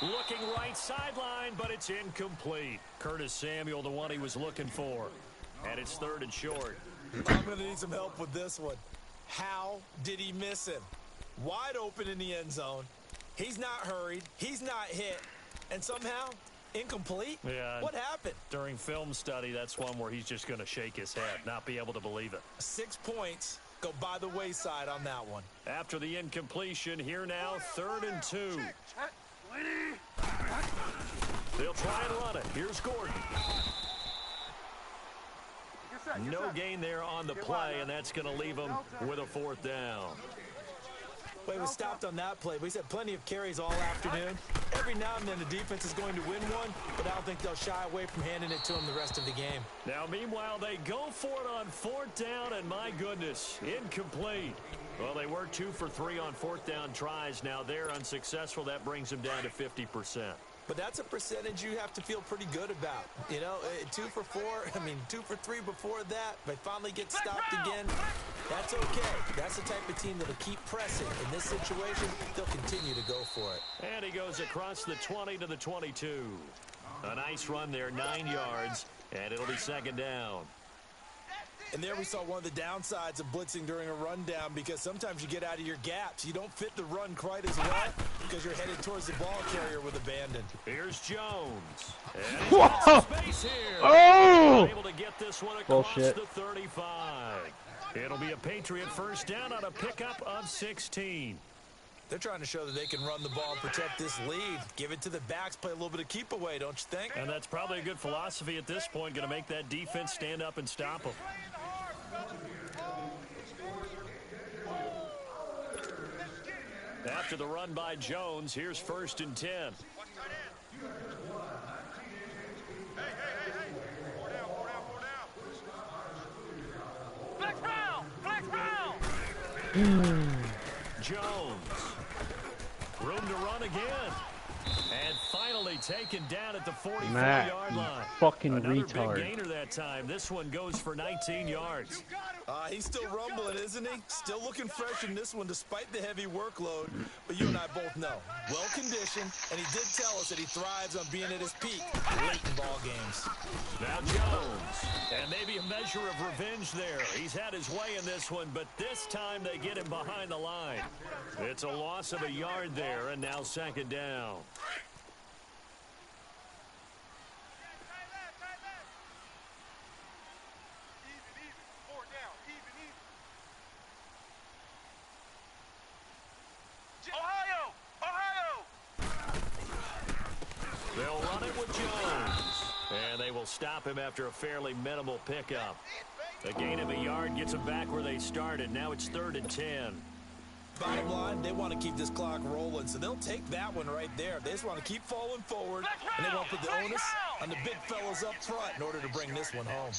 Looking right sideline, but it's incomplete. Curtis Samuel, the one he was looking for. And it's 3rd and short. I'm going to need some help with this one. How did he miss him? Wide open in the end zone. He's not hurried. He's not hit. And somehow, incomplete? Yeah. What happened? During film study, that's one where he's just going to shake his head, not be able to believe it. 6 points go by the wayside on that one. After the incompletion, here now, 3rd and 2. They'll try and run it. Here's Gordon. No gain there on the play, and that's going to leave them with a 4th down. Well, he was stopped on that play, but he's had plenty of carries all afternoon. Every now and then the defense is going to win one, but I don't think they'll shy away from handing it to him the rest of the game. Now, meanwhile, they go for it on 4th down, and my goodness, incomplete. Well, they were 2 for 3 on 4th down tries. Now they're unsuccessful. That brings them down to 50%. But that's a percentage you have to feel pretty good about. You know, 2 for 4, 2 for 3 before that. If they finally get stopped again, that's okay. That's the type of team that'll keep pressing. In this situation, they'll continue to go for it. And he goes across the 20 to the 22. A nice run there, 9 yards, and it'll be 2nd down. And there we saw one of the downsides of blitzing during a rundown, because sometimes you get out of your gaps. You don't fit the run quite as well because you're headed towards the ball carrier with abandon. Here's Jones. And he's got some space here. Oh! Able to get this one across the 35. It'll be a Patriot first down on a pickup of 16. They're trying to show that they can run the ball and protect this lead. Give it to the backs, play a little bit of keep away, don't you think? And that's probably a good philosophy at this point, going to make that defense stand up and stop them. After the run by Jones, here's 1st and 10. Flex round! Flex round! Jones. Room to run again. And finally taken down at the 44-yard line. Fucking Another retard. big gainer that time. This one goes for 19 yards. He's still rumbling, isn't he? Still looking fresh in this one despite the heavy workload. But you and I both know, well-conditioned, and he did tell us that he thrives on being at his peak late in ball games. Now Jones, and maybe a measure of revenge there. He's had his way in this one, but this time they get him behind the line. It's a loss of a yard there, and now 2nd down. They'll run it with Jones. And they will stop him after a fairly minimal pickup. A gain of a yard gets them back where they started. Now it's 3rd and 10. Bottom line, they want to keep this clock rolling, so they'll take that one right there. They just want to keep falling forward, and they want to put the onus on the big fellas up front in order to bring this one home.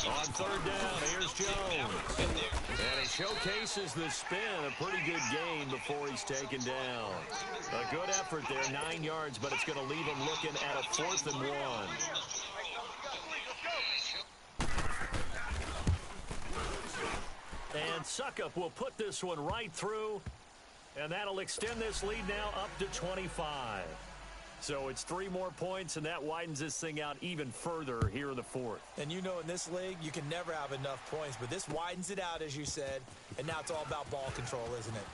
On 3rd down, here's Jones. And he showcases the spin, a pretty good gain before he's taken down. A good effort there, 9 yards, but it's going to leave him looking at a 4th and 1. And Suckup will put this one right through, and that'll extend this lead now up to 25. So it's 3 more points, and that widens this thing out even further here in the 4th. And you know in this league, you can never have enough points, but this widens it out, as you said, and now it's all about ball control, isn't it?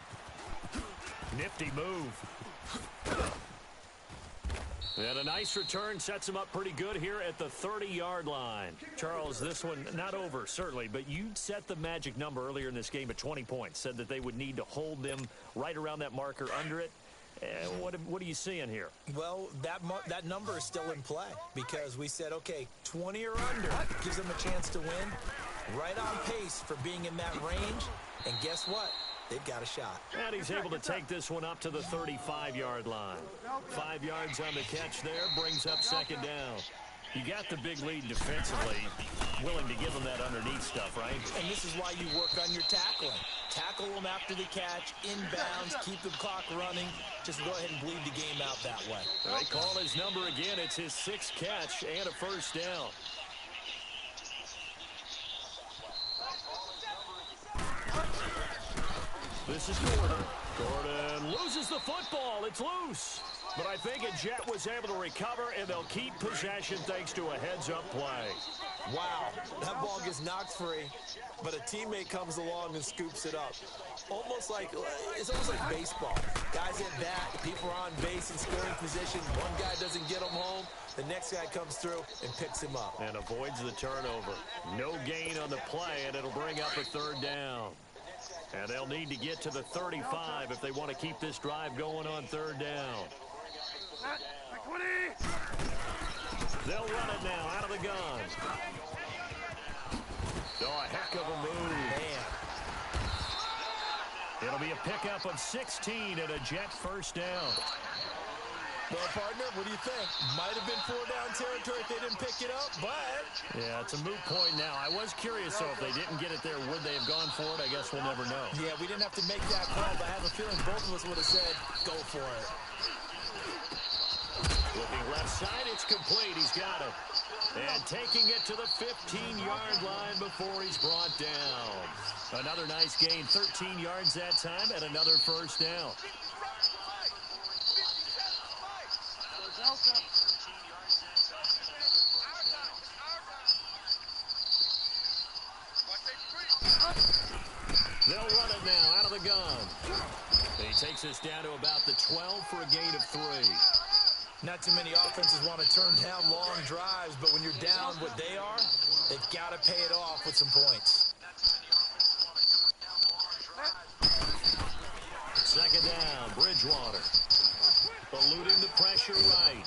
Nifty move. And a nice return sets him up pretty good here at the 30-yard line. Charles, this one not over, certainly, but you set the magic number earlier in this game at 20 points, said that they would need to hold them right around that marker under it. What are you seeing here? Well, that number is still in play because we said, okay, 20 or under gives them a chance to win. Right on pace for being in that range. And guess what? They've got a shot. And he's able to take this one up to the 35-yard line. 5 yards on the catch there, brings up 2nd down. You got the big lead defensively, willing to give them that underneath stuff, right? And this is why you work on your tackling. Tackle them after the catch, inbounds, keep the clock running. Just go ahead and bleed the game out that way. They call his number again. It's his 6th catch and a first down. This is Gordon. Gordon loses the football. It's loose. But I think a Jet was able to recover, and they'll keep possession thanks to a heads-up play. Wow, that ball gets knocked free, but a teammate comes along and scoops it up. It's almost like baseball. Guys at bat, people are on base in scoring position. One guy doesn't get him home. The next guy comes through and picks him up. And avoids the turnover. No gain on the play, and it'll bring up a 3rd down. And they'll need to get to the 35 if they want to keep this drive going on 3rd down. They'll run it now out of the gun. Oh, a heck of a move. Man. It'll be a pickup of 16 and a Jet first down. Well, partner, what do you think? Might have been 4-down territory if they didn't pick it up, but... Yeah, it's a moot point now. I was curious, though, if they didn't get it there, would they have gone for it? I guess we'll never know. Yeah, we didn't have to make that call, but I have a feeling both of us would have said, go for it. Looking left side, it's complete. He's got it. And taking it to the 15-yard line before he's brought down. Another nice gain, 13 yards that time, and another first down. They'll run it now out of the gun. And he takes us down to about the 12 for a gain of 3. Not too many offenses want to turn down long drives, but when you're down what they are, they've got to pay it off with some points. 2nd down, Bridgewater. Eluding the pressure right.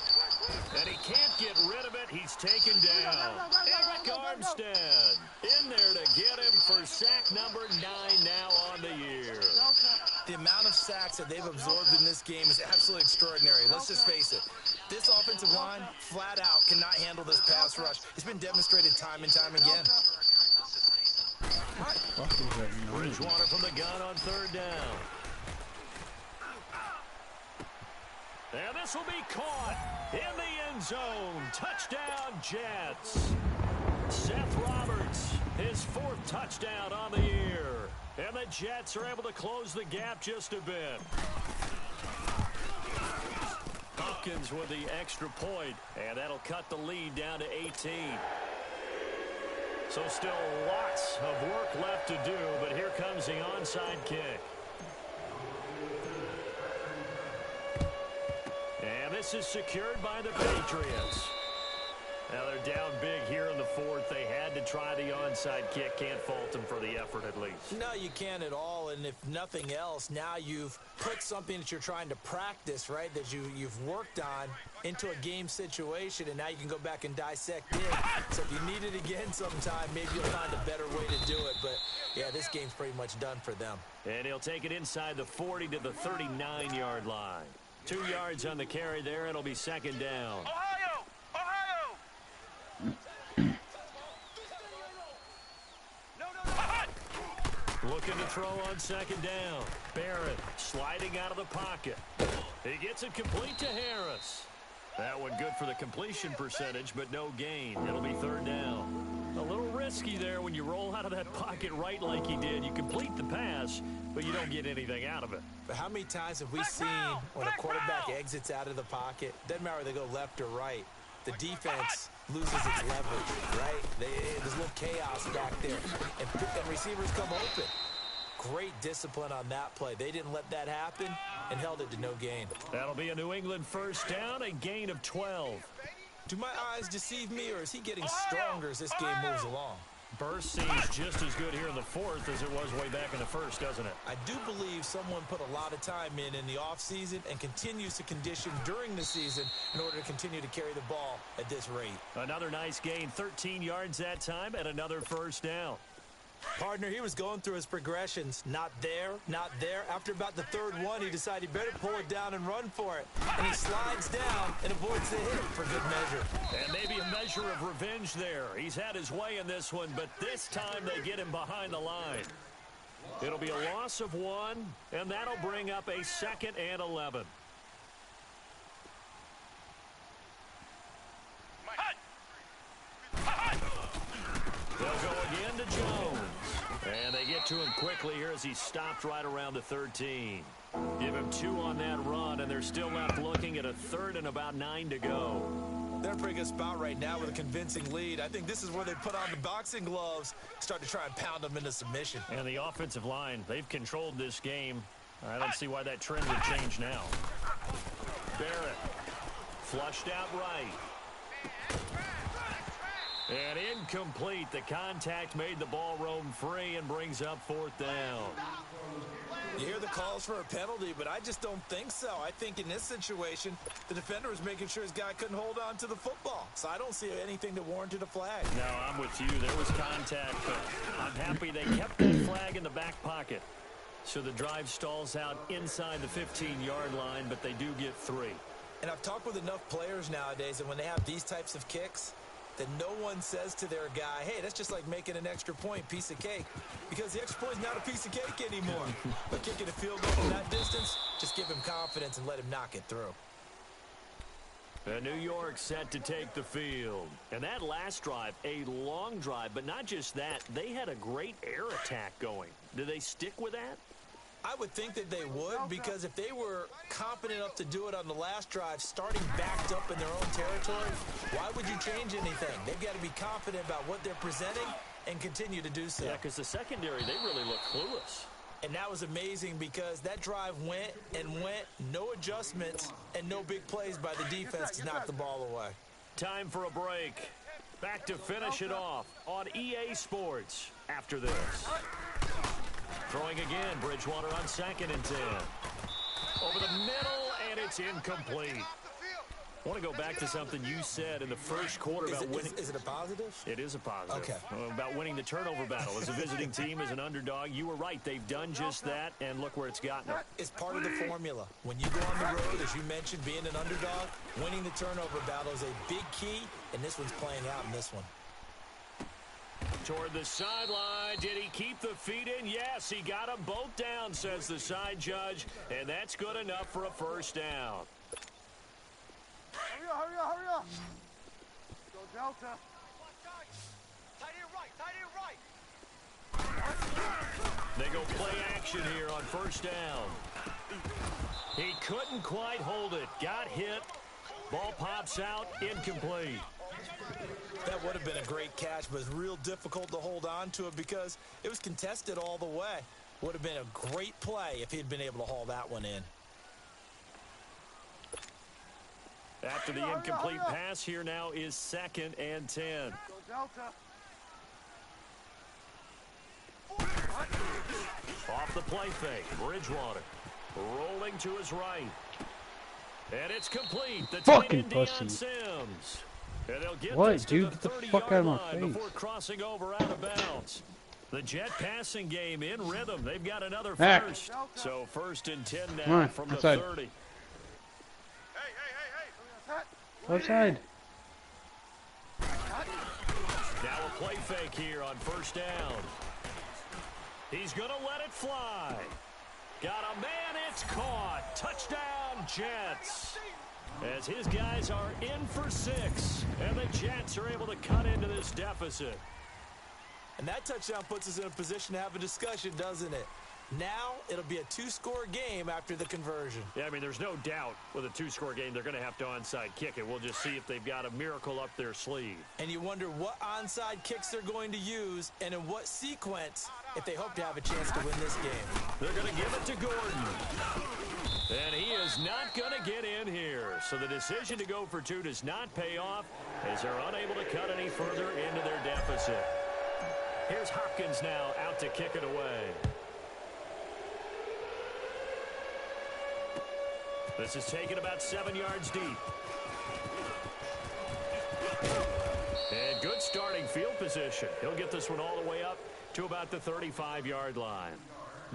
And he can't get rid of it. He's taken down. Eric Armstead in there to get him for sack number 9 now on the year. The amount of sacks that they've absorbed in this game is absolutely extraordinary. Let's just face it. This offensive line, flat out, cannot handle this pass rush. It's been demonstrated time and time again. Bridgewater from the gun on 3rd down. And this will be caught in the end zone. Touchdown, Jets. Seth Roberts, his 4th touchdown on the year. And the Jets are able to close the gap just a bit. Hopkins with the extra point, and that'll cut the lead down to 18. So still lots of work left to do, but here comes the onside kick. And this is secured by the Patriots. Now they're down big here in the 4th. They had to try the onside kick. Can't fault them for the effort at least. No, you can't at all. And if nothing else, now you've put something that you're trying to practice, right, that you've worked on into a game situation, and now you can go back and dissect it. So if you need it again sometime, maybe you'll find a better way to do it. But, yeah, this game's pretty much done for them. And he'll take it inside the 40 to the 39-yard line. 2 yards on the carry there. It'll be 2nd down. Ohio! Ohio! Looking to throw on 2nd down. Barrett sliding out of the pocket. He gets it complete to Harris. That one good for the completion percentage, but no gain. It'll be 3rd down. A little risky there when you roll out of that pocket right like he did. You complete the pass, but you don't get anything out of it. But how many times have we seen when a quarterback exits out of the pocket, doesn't matter whether they go left or right, the defense loses its leverage, right? There's a little chaos back there, and receivers come open. Great discipline on that play. They didn't let that happen and held it to no gain. That'll be a New England first down, a gain of 12. Do my eyes deceive me, or is he getting stronger as this game moves along? Burst seems just as good here in the 4th as it was way back in the 1st, doesn't it? I do believe someone put a lot of time in the offseason and continues to condition during the season in order to continue to carry the ball at this rate. Another nice gain, 13 yards that time, and another first down. Partner, he was going through his progressions. Not there, not there. After about the 3rd one, he decided he better pull it down and run for it. And he slides down and avoids the hit for good measure. And maybe a pleasure of revenge there. He's had his way in this one, but this time they get him behind the line. It'll be a loss of 1, and that'll bring up a 2nd and 11. They'll go again to Jones. And they get to him quickly here as he's stopped right around the 13. Give him 2 on that run, and they're still left looking at a 3rd and about 9 to go. They're in a pretty good spot right now with a convincing lead. I think this is where they put on the boxing gloves, start to try and pound them into submission. And the offensive line, they've controlled this game. I don't see why that trend would change now. Barrett, flushed out right. And incomplete. The contact made the ball roam free and brings up 4th down. You hear the calls for a penalty, but I just don't think so. I think in this situation, the defender was making sure his guy couldn't hold on to the football. So I don't see anything that warranted a flag. No, I'm with you. There was contact, but I'm happy they kept that flag in the back pocket. So the drive stalls out inside the 15-yard line, but they do get 3. And I've talked with enough players nowadays, and when they have these types of kicks, that no one says to their guy, hey, that's just like making an extra point, piece of cake. Because the extra point is not a piece of cake anymore. But kicking a field goal from that distance, just give him confidence and let him knock it through. New York set to take the field. And that last drive, a long drive, but not just that, they had a great air attack going. Do they stick with that? I would think that they would, because if they were confident enough to do it on the last drive, starting backed up in their own territory, why would you change anything? They've got to be confident about what they're presenting and continue to do so. Yeah, because the secondary, they really look clueless. And that was amazing because that drive went and went, no adjustments, and no big plays by the defense to knock the ball away. Time for a break. Back to finish it off on EA Sports after this. Throwing again, Bridgewater on 2nd and 10. Over the middle, and it's incomplete. I want to go back to something you said in the first quarter about winning. Is it a positive? It is a positive. Okay. About winning the turnover battle. As a visiting team, as an underdog, you were right. They've done just that, and look where it's gotten them. It's part of the formula. When you go on the road, as you mentioned, being an underdog, winning the turnover battle is a big key, and this one's playing out in this one. Toward the sideline. Did he keep the feet in? Yes, he got them both down, says the side judge. And that's good enough for a 1st down. Hurry up, hurry up, hurry up. Go Delta. Tight end right. They go play action here on 1st down. He couldn't quite hold it. Got hit. Ball pops out. Incomplete. That would have been a great catch, but it's real difficult to hold on to it because it was contested all the way. Would have been a great play if he'd been able to haul that one in. After the incomplete pass, here now is 2nd and 10. Go Delta. Off the play fake, Bridgewater rolling to his right. And it's complete. The Fucking tight end, pussy. Deion Sims. And they'll get What, this to dude? the Get the 30-yard fuck out of my line face. before crossing over out of bounds. The Jet passing game in rhythm. They've got another Back. first. So 1st and 10 Come now on, from the outside. 30. Outside. Now a play fake here on 1st down. He's going to let it fly. Got a man, it's caught. Touchdown, Jets. As his guys are in for 6, and the Jets are able to cut into this deficit. And that touchdown puts us in a position to have a discussion, doesn't it? Now it'll be a 2-score game after the conversion. Yeah, I mean, there's no doubt with a 2-score game, they're going to have to onside kick it. We'll just see if they've got a miracle up their sleeve. And you wonder what onside kicks they're going to use and in what sequence if they hope to have a chance to win this game. They're going to give it to Gordon. And he is not going to get in here. So the decision to go for 2 does not pay off as they're unable to cut any further into their deficit. Here's Hopkins now out to kick it away. This is taken about 7 yards deep. And good starting field position. He'll get this one all the way up to about the 35-yard line.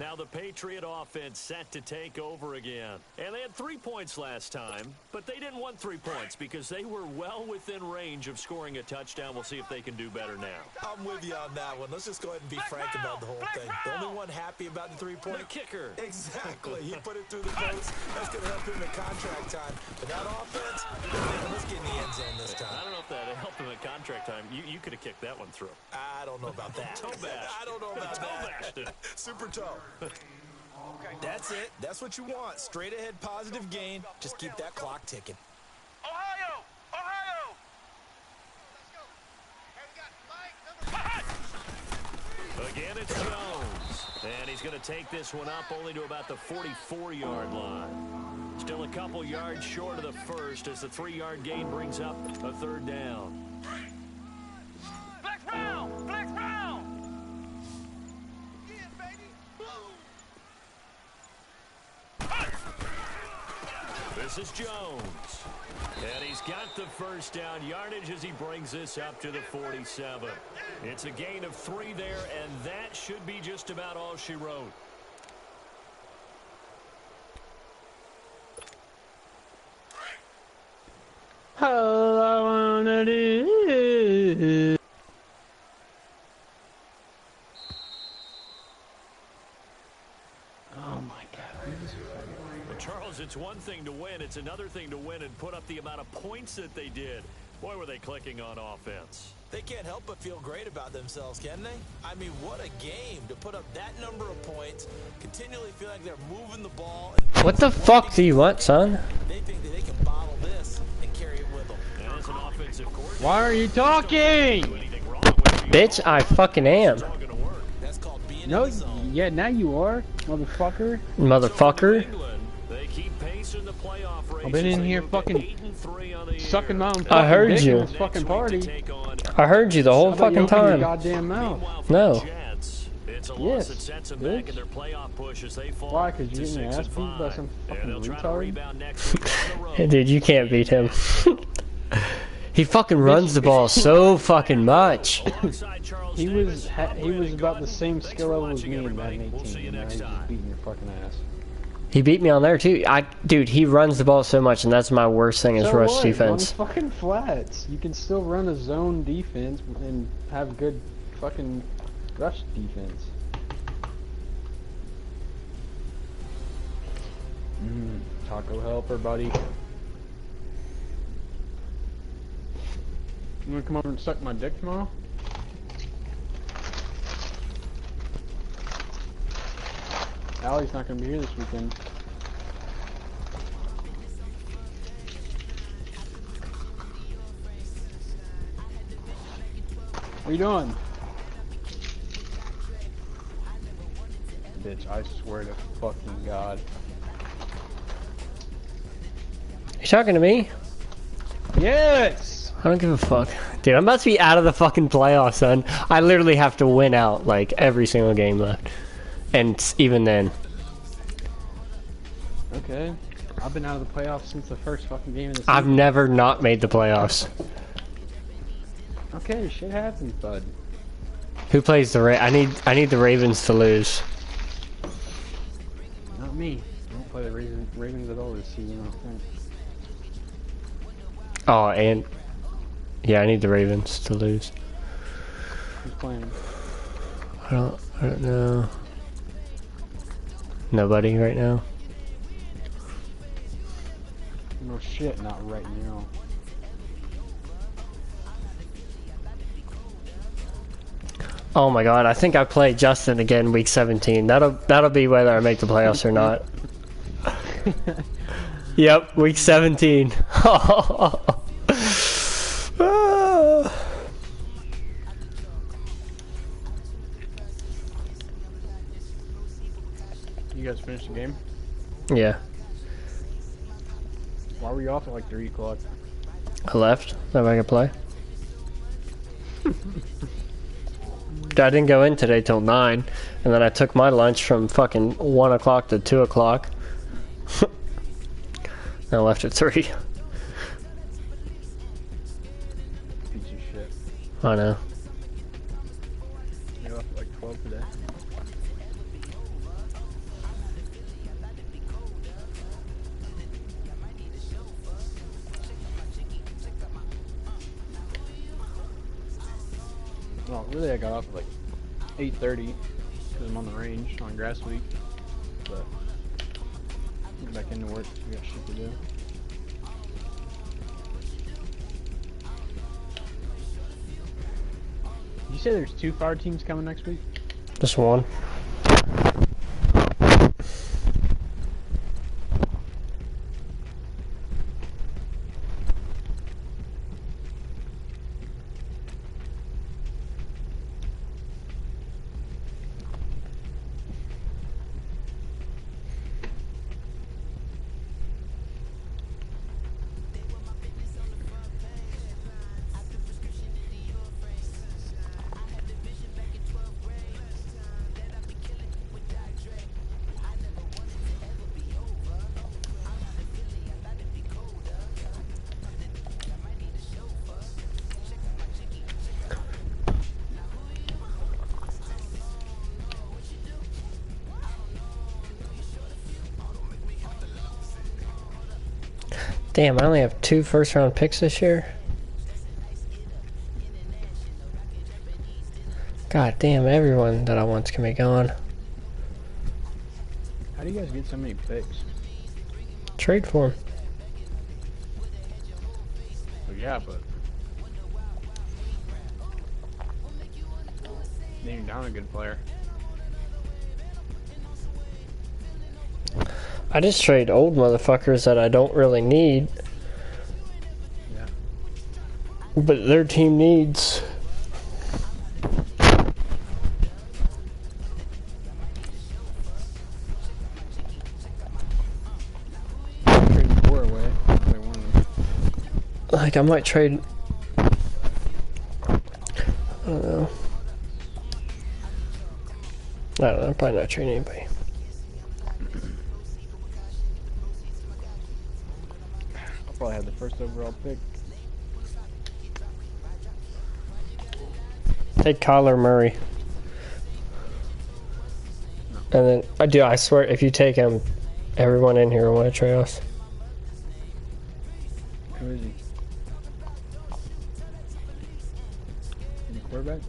Now the Patriot offense set to take over again. And they had 3 points last time, but they didn't want 3 points because they were well within range of scoring a touchdown. We'll see if they can do better now. I'm with you on that one. Let's just go ahead and be frank about the whole thing. The only one happy about the 3-point. The kicker. Exactly. He put it through the post. That's going to help him in contract time. But that offense, let's get in the end zone this time. I don't know if that helped him at contract time. You could have kicked that one through. I don't know about that. Toe bash. I don't know about Toe that. Super toe. That's it. That's what you want. Straight ahead positive gain. Just keep that clock ticking. Ohio! Ohio! Again, it's Jones. And he's going to take this one up only to about the 44-yard line. Still a couple yards short of the first as the 3-yard gain brings up a 3rd down. Flex round! Flex round! Yeah, baby! This is Jones. And he's got the first down yardage as he brings this up to the 47. It's a gain of 3 there, and that should be just about all she wrote. All I wanna do. Oh my God. Well, Charles, it's one thing to win. It's another thing to win and put up the amount of points that they did. Boy, were they clicking on offense. They can't help but feel great about themselves, can they? I mean, what a game to put up that number of points, continually feel like they're moving the ball. What the fuck do you want, son? They think that they can bottle this and carry it with them. And as an offensive coordinator, Why are you talking? do anything wrong with you. Bitch, I fucking am. It's all gonna work. That's called being No, in the zone. yeah, now you are, motherfucker. Motherfucker. England, they keep pace in the playoff race. I've been in as they here move to fucking 8-3 on the Sucking year. my own I fucking heard dick you. in this fucking party. I heard you the whole How about you fucking open your time. goddamn mouth. Meanwhile, for No. the Jets, it's a loss Yes, that sets them bitch. back in their playoff push as they fall Why? 'Cause to you're getting your 6 ass and beat by 5. some And fucking they'll try to retard? rebound next week on the road. Hey, dude, you can't beat him. He fucking runs the ball so fucking much. Alongside Charles He Davis, was I'm he was Brandon about the Gaudin. same Thanks skill for level as watching, me in everybody. Madden 18. We'll see you and now next he's just time. beating your fucking ass. He beat me on there too. Dude, he runs the ball so much, and that's my worst thing is So rush what? defense. Run fucking flats. You can still run a zone defense and have good fucking rush defense. Taco helper, buddy. You wanna come over and suck my dick tomorrow? Allie's not gonna be here this weekend. What are you doing? Bitch, I swear to fucking God. You talking to me? Yes! I don't give a fuck. Dude, I'm about to be out of the fucking playoffs, son. I literally have to win out, like, every single game left. And even then. Okay. I've been out of the playoffs since the first fucking game of the I've season. never not made the playoffs. Okay, shit happens, bud. Who plays the I need the Ravens to lose. Not me. I don't play the Ravens at all this season, I don't think. Oh, and... Yeah, I need the Ravens to lose. Who's playing? I don't know. Nobody right now. No shit, not right now. Oh my god, I think I play Justin again week 17. That'll be whether I make the playoffs or not. Yep, week 17. You guys finished the game? Yeah, Why were you off at like 3 o'clock? I left. So I could play. I didn't go in today till 9, and then I took my lunch from fucking 1 o'clock to 2 o'clock. I left at 3. Piece of shit. I know. You left at like 12 today. Well, really, I got off at like 8:30 because I'm on the range on grass week. But get back into work. We got shit to do. Did you say there's 2 fire teams coming next week? Just one. Damn, I only have 2 first-round picks this year. God damn, everyone that I want can be gone. How do you guys get so many picks? Trade for him. Well, yeah, but then you're down a good player. I just trade old motherfuckers that I don't really need, Yeah. but their team needs. Trade 4 away. Only one. Like, I might trade... I don't know. I'm probably not trading anybody. I'll probably have the first overall pick. Take Kyler Murray. And then, I swear, if you take him, everyone in here will want to trade us. Who is he? Any quarterback?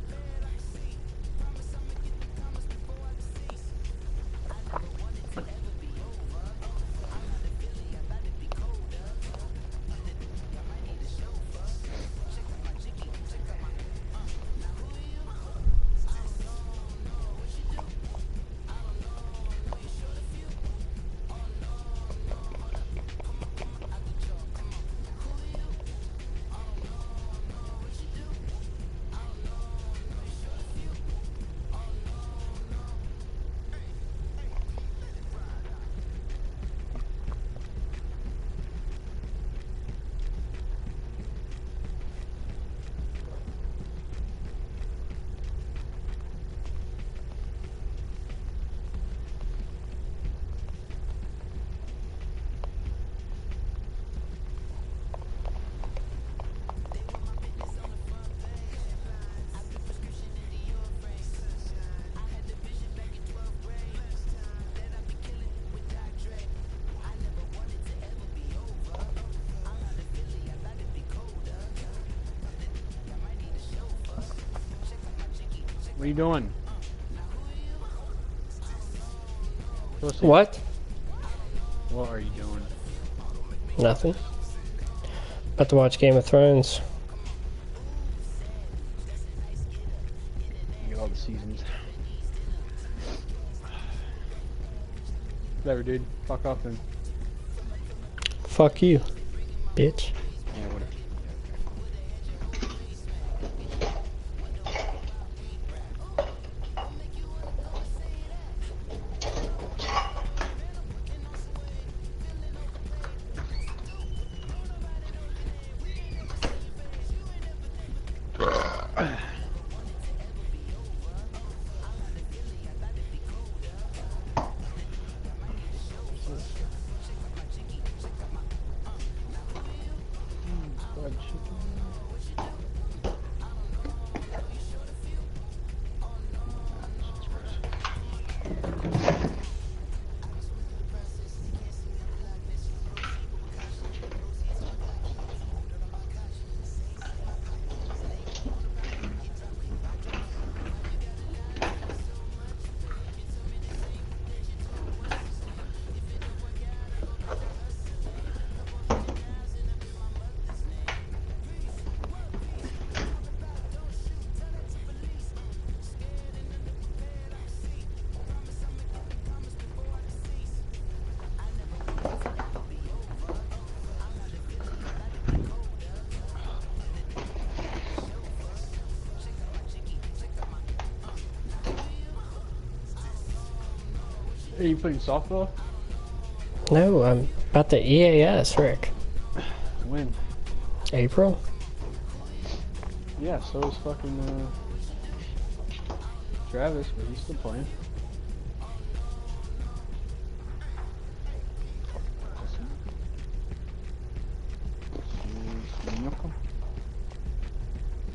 What are you doing? Pussy. What? What are you doing? Nothing. About to watch Game of Thrones. You get all the seasons. Whatever, dude. Fuck off then. Fuck you, bitch. Yeah, whatever. Are you playing softball? No, I'm about the EAS, Rick. When? April? Yeah, so is fucking Travis, but he's still playing.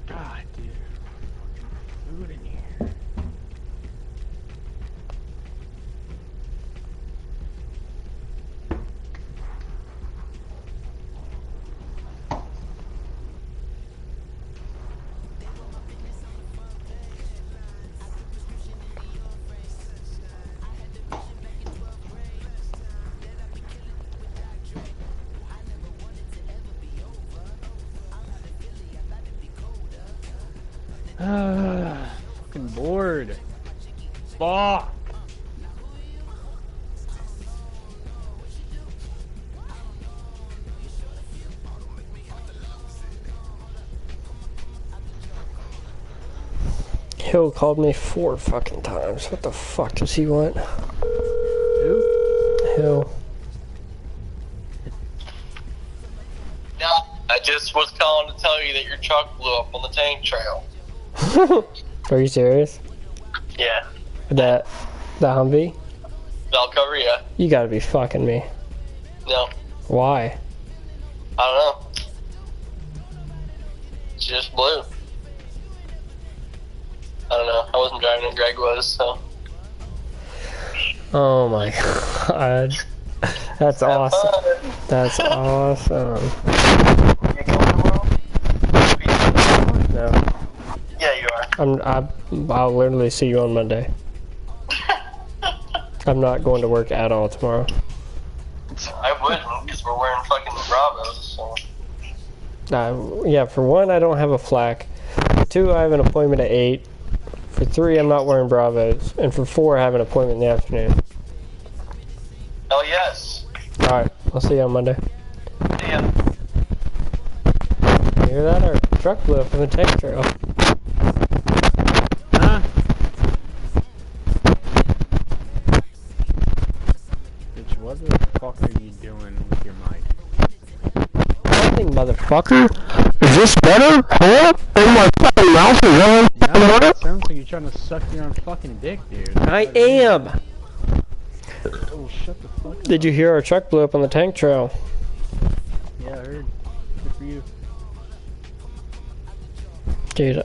God, dude. Food in here. Fucking bored. Fuck. Hill called me 4 fucking times. What the fuck does he want? Who? Hill. No, I just was calling to tell you that your truck blew up on the tank trail. Are you serious? Yeah. The Humvee? Valkyria. You gotta be fucking me. No, Why? I don't know. It just blew. I don't know. I wasn't driving it, Greg was, so. Oh my god. That's awesome. That's awesome. You coming tomorrow? No. Yeah, you are. I'll literally see you on Monday. I'm not going to work at all tomorrow. I wouldn't, because we're wearing fucking Bravos, so. Yeah, for 1, I don't have a flak. For 2, I have an appointment at 8. For 3, I'm not wearing Bravos. And for 4, I have an appointment in the afternoon. Oh, yes. Alright, I'll see you on Monday. Yeah. You hear that? Our truck blew up in the tank trail. Huh? Bitch, what the fuck are you doing with your mic? Nothing, motherfucker. Is this better? Huh? Oh my fucking mouth is on. No, it sounds like you're trying to suck your own fucking dick, dude. I am. Oh, shut the fuck up. Did you hear our truck blew up on the tank trail? Yeah, I heard. Good for you. Dude.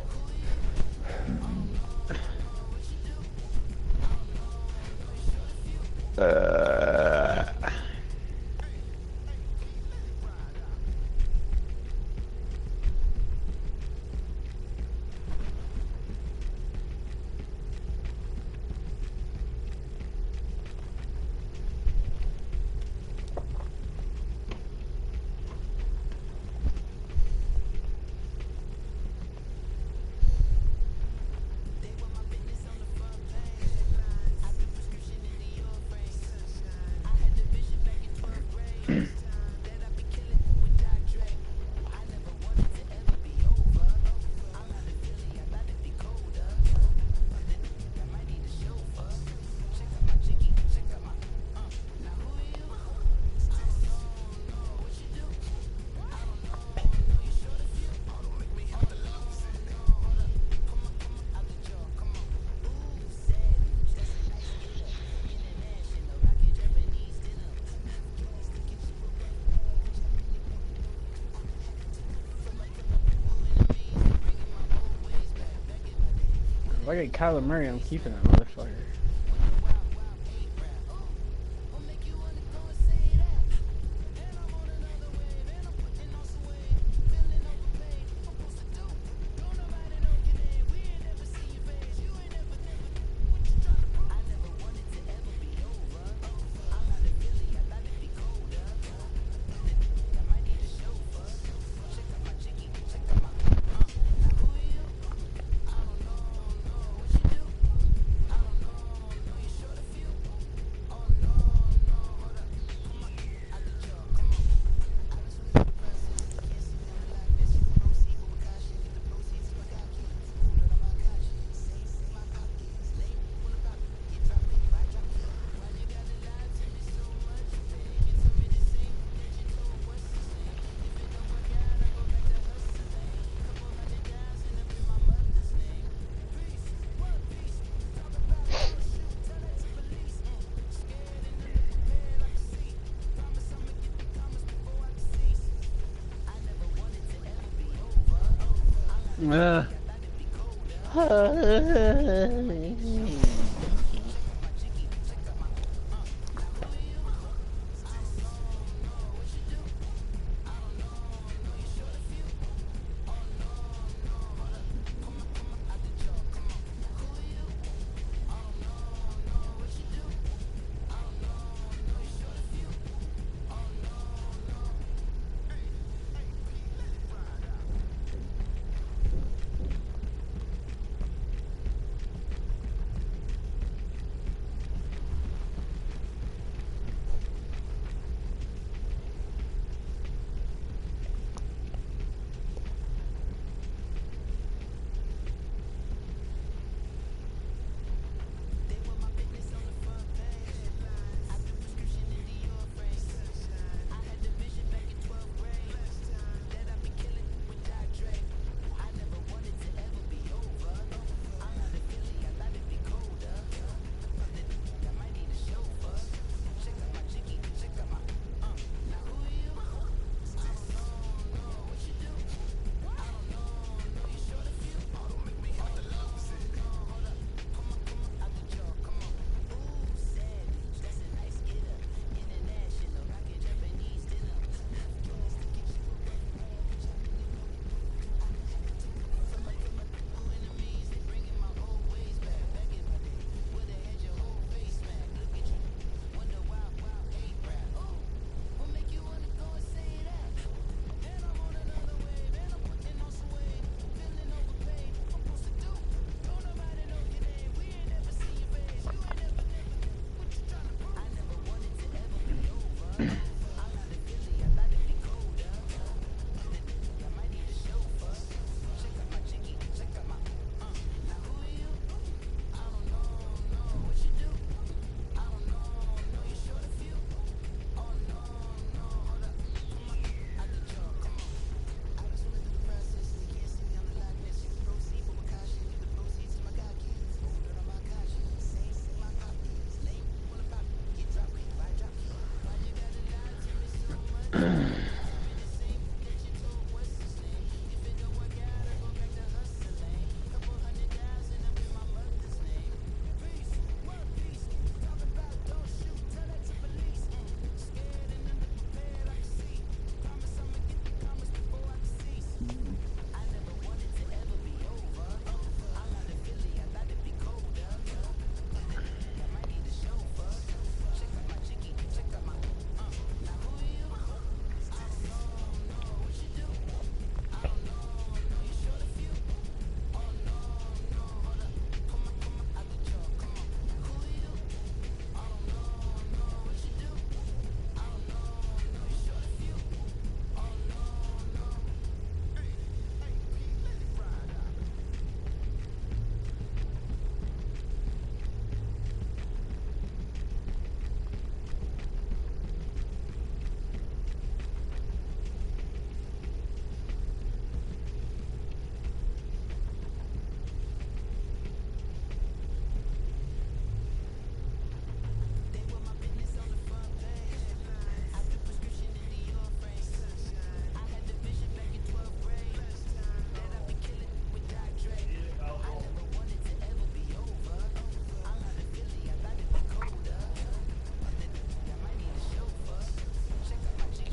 If I get Kyler Murray, I'm keeping that motherfucker.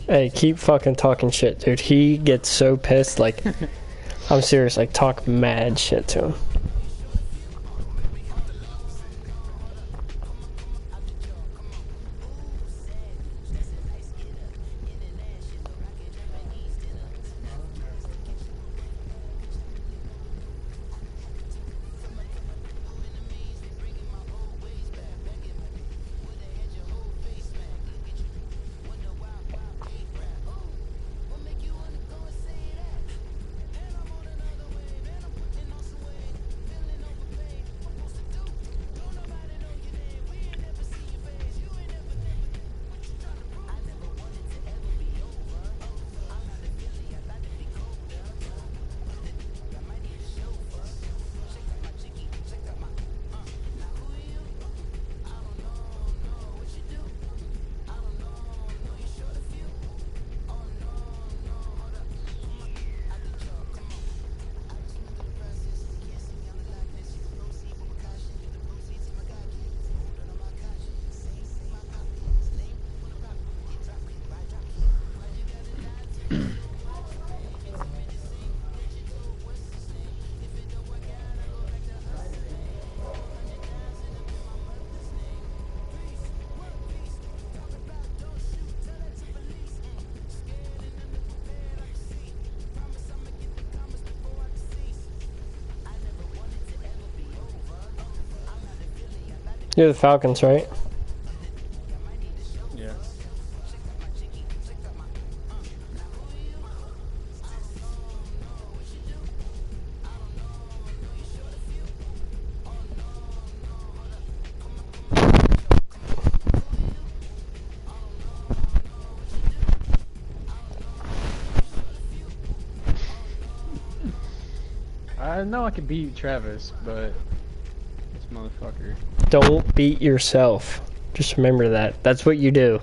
Hey, keep fucking talking shit, dude. He gets so pissed, like, I'm serious, like, talk mad shit to him. You're the Falcons, right? Yeah. I know I can beat Travis, but this motherfucker. Don't beat yourself. Just remember that. That's what you do.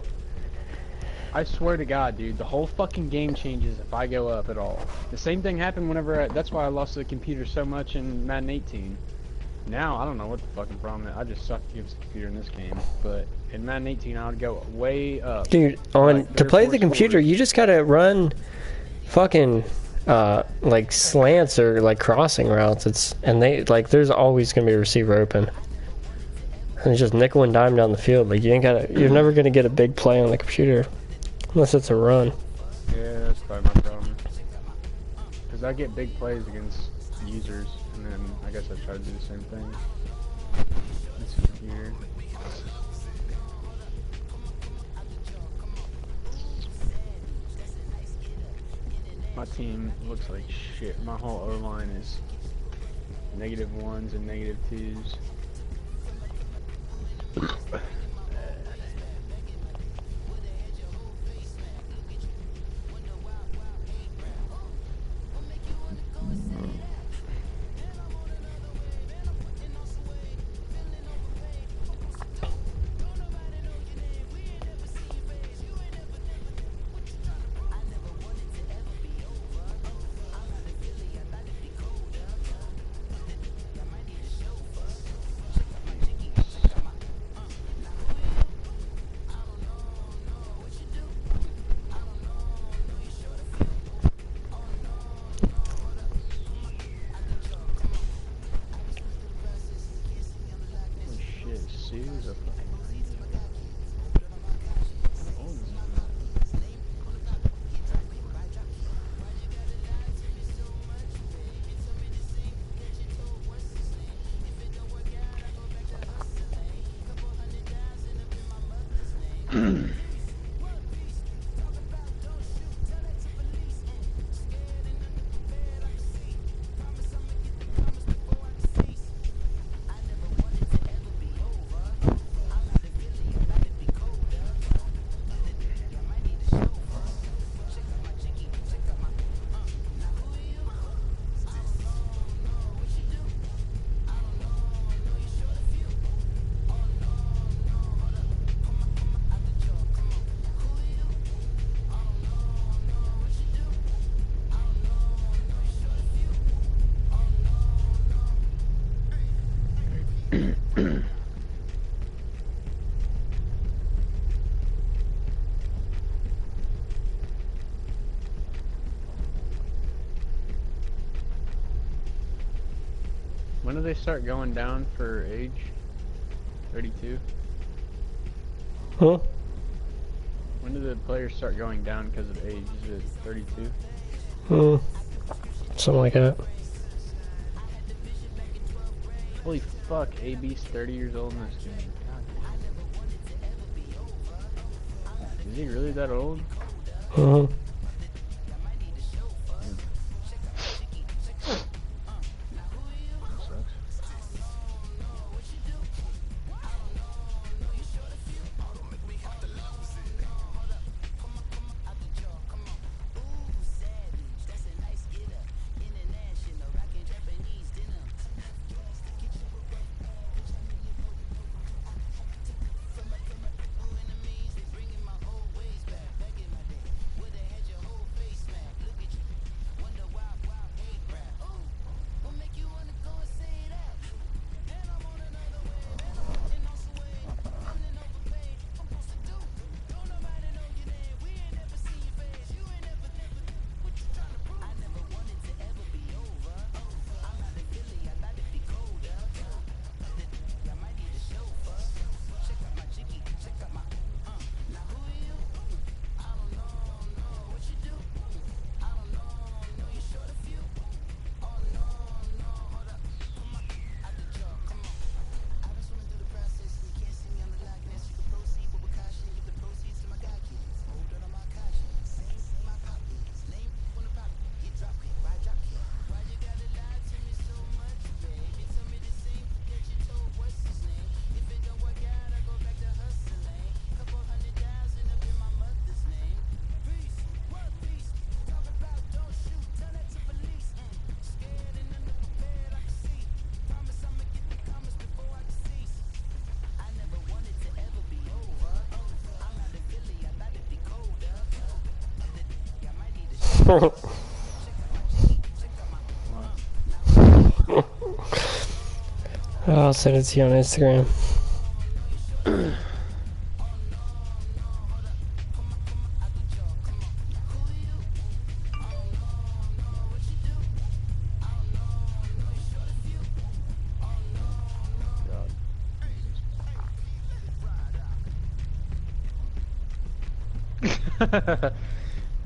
I swear to God, dude, the whole fucking game changes if I go up at all. The same thing happened whenever that's why I lost the computer so much in Madden 18. Now, I don't know what the fucking problem is. I just suck against the computer in this game. But in Madden 18, I would go way up. Dude, to play the computer, you just gotta run fucking like slants or like crossing routes. There's always gonna be a receiver open. And it's just nickel and dime down the field. Like you're never gonna get a big play on the computer unless it's a run. Yeah, that's probably my problem. Because I get big plays against users, and then I guess I try to do the same thing. Let's see here. My team looks like shit. My whole O-line is -1s and -2s. When do they start going down for age? 32? Huh? When do the players start going down because of age? Is it 32? Something like that. Holy fuck, AB's 30 years old in this game. God. Is he really that old? I'll send it to you on Instagram.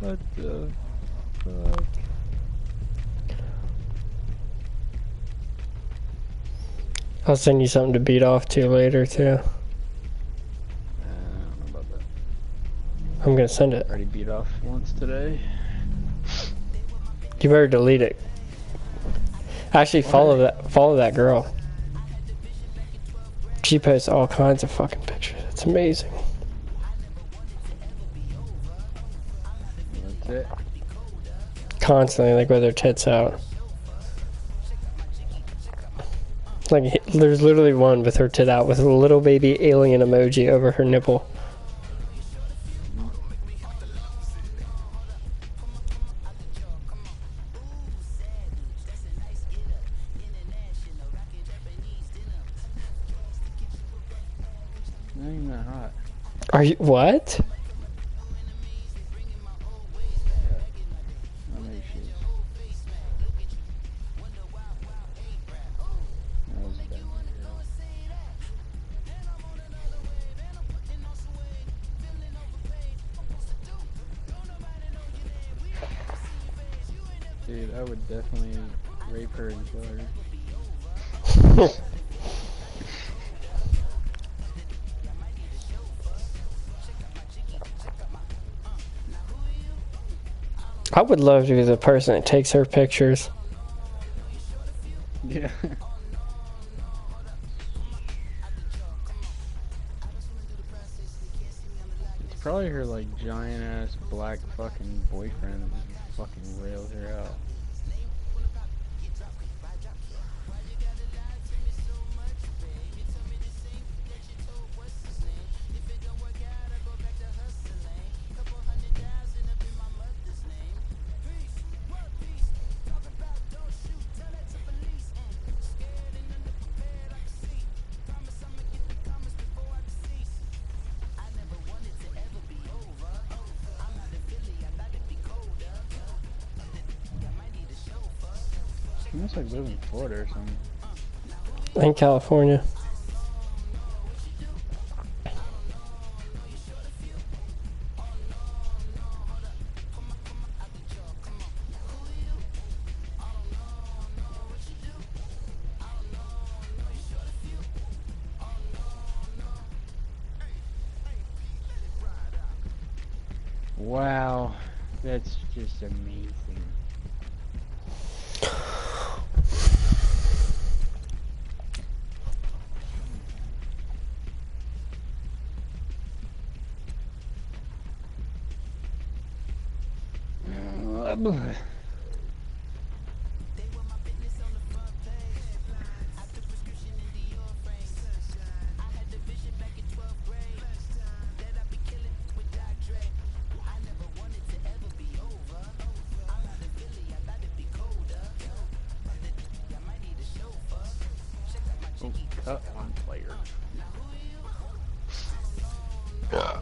What the fuck? I'll send you something to beat off to later too. I don't know about that. I'm gonna send it. Already beat off once today. You better delete it. Actually, follow that girl. She posts all kinds of fucking pictures. It's amazing. That's it. Constantly, like with her tits out. Like, there's literally one with her tit out with a little baby alien emoji over her nipple. Not even that hot. Are you what? Oh, maybe she is. That was bad. Dude, I would definitely rape her and kill her. I would love to be the person that takes her pictures. Yeah. It's probably her like giant ass black fucking boyfriend that just fucking rails her out. She must like live in Florida or something. In California. Wow, that's just amazing. Cut on player. Yeah.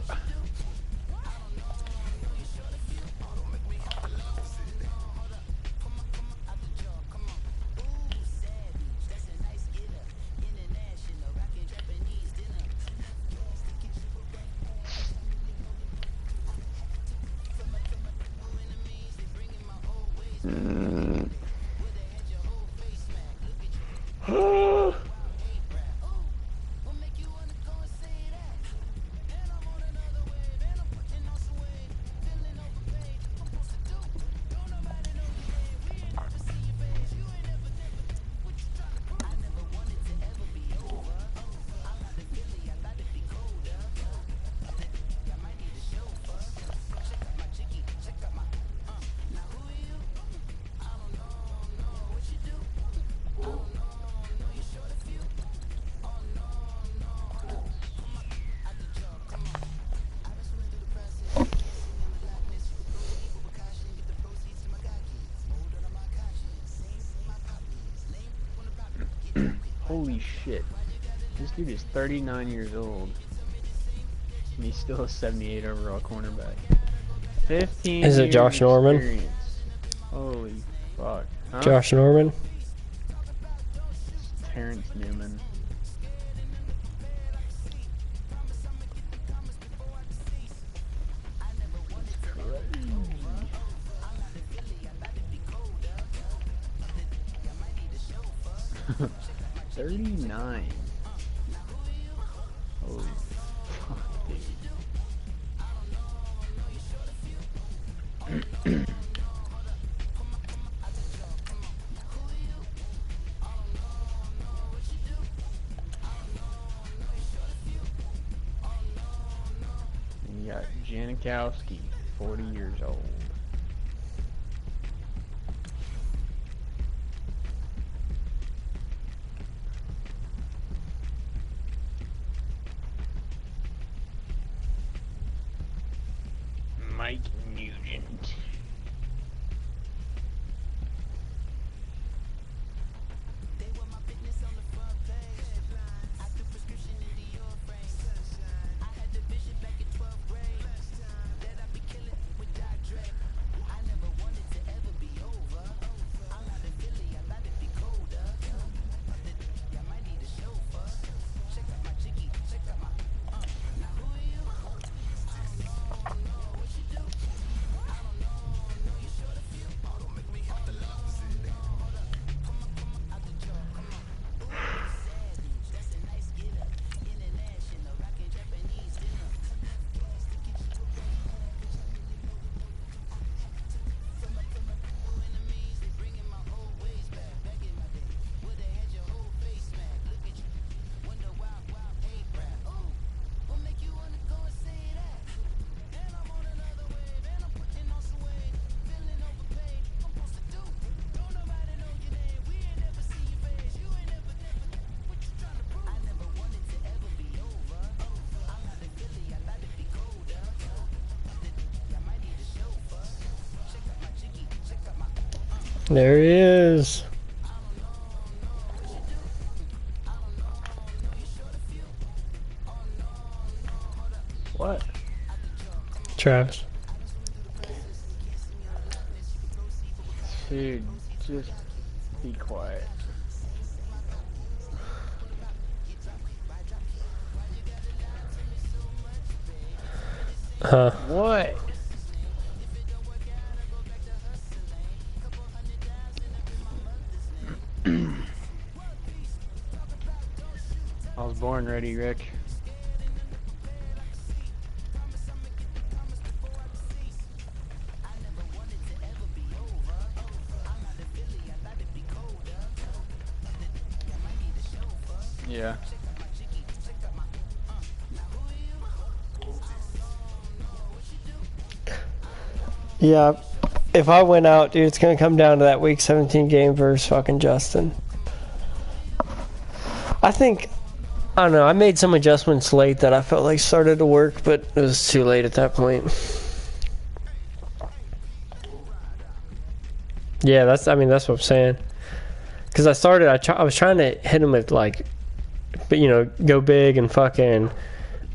Holy shit. This dude is 39 years old. And he's still a 78 overall cornerback. 15 Is it years Josh Norman? experience. Holy fuck. Huh? Josh Norman. Terrence Newman. Crazy. 39. Holy fuck, dude. You got Janikowski, 40 years old. Mike Nugent. There he is. What? Travis. Dude, just be quiet. Huh. What? I was born ready, Rick. Yeah. Yeah. If I went out, dude, it's gonna come down to that week 17 game versus fucking Justin. I think, I don't know, I made some adjustments late that I felt like started to work, but it was too late at that point. Yeah, that's what I'm saying. Because I started, I was trying to hit him with, like, but, you know, go big and fucking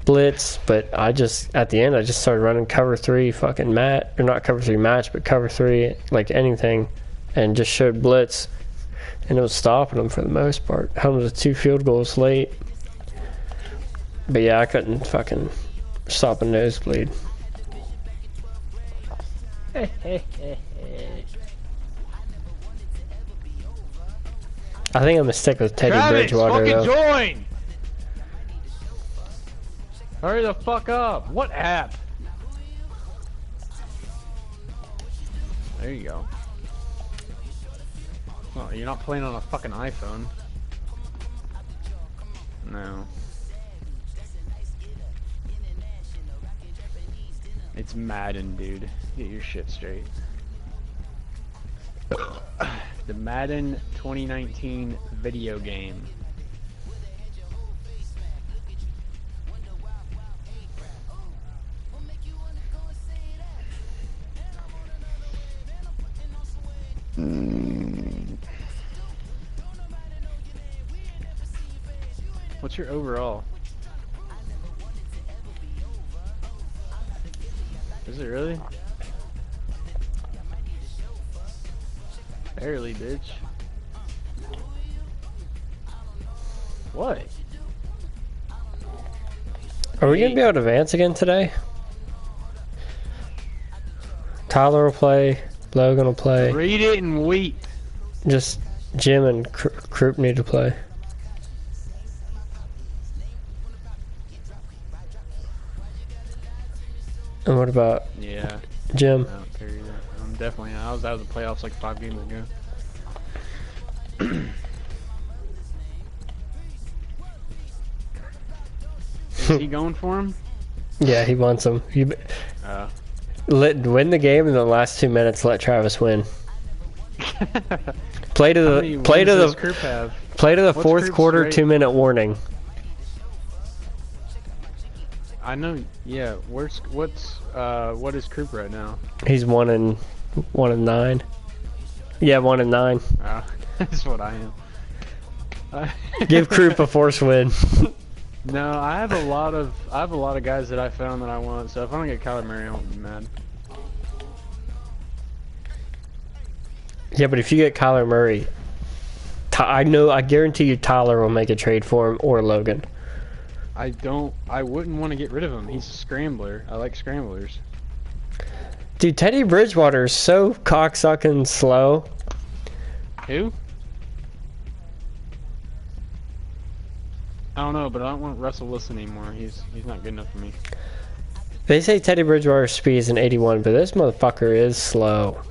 blitz, but I just, at the end, I just started running cover 3 fucking mat, or not cover 3 match, but cover 3, like anything, and just showed blitz, and it was stopping them for the most part. Held them to 2 field goals late. But yeah, I couldn't fucking stop a nosebleed. I think I'm gonna stick with Teddy Travis, Bridgewater, fucking though. join! Hurry the fuck up! What app? There you go. Oh, you're not playing on a fucking iPhone. No. It's Madden, dude. Get your shit straight. The Madden 2019 video game. What's your overall? Is it really? Barely, bitch. What? Are we gonna be able to advance again today? Tyler will play. Logan will play. Read it and weep. Just Jim and Croup need to play. And what about Yeah. Jim? I don't care either. I'm definitely. I was out of the playoffs like 5 games ago. Is he going for him? Yeah, he wants him. You win the game in the last 2 minutes. Let Travis win. Play to the fourth Croup's quarter. rate? 2-minute warning. I know. Yeah. What is Croup right now? He's 1-9. Yeah, 1-9. That's what I am. Give Croup a force win. No, I have a lot of guys that I found that I want. So if I don't get Kyler Murray, I won't be mad. Yeah, but if you get Kyler Murray, I guarantee you Tyler will make a trade for him or Logan. I wouldn't want to get rid of him. He's a scrambler. I like scramblers. Dude, Teddy Bridgewater is so cocksucking slow. Who? I don't know, but I don't want Russell Wilson anymore. He's not good enough for me. They say Teddy Bridgewater's speed is an 81, but this motherfucker is slow.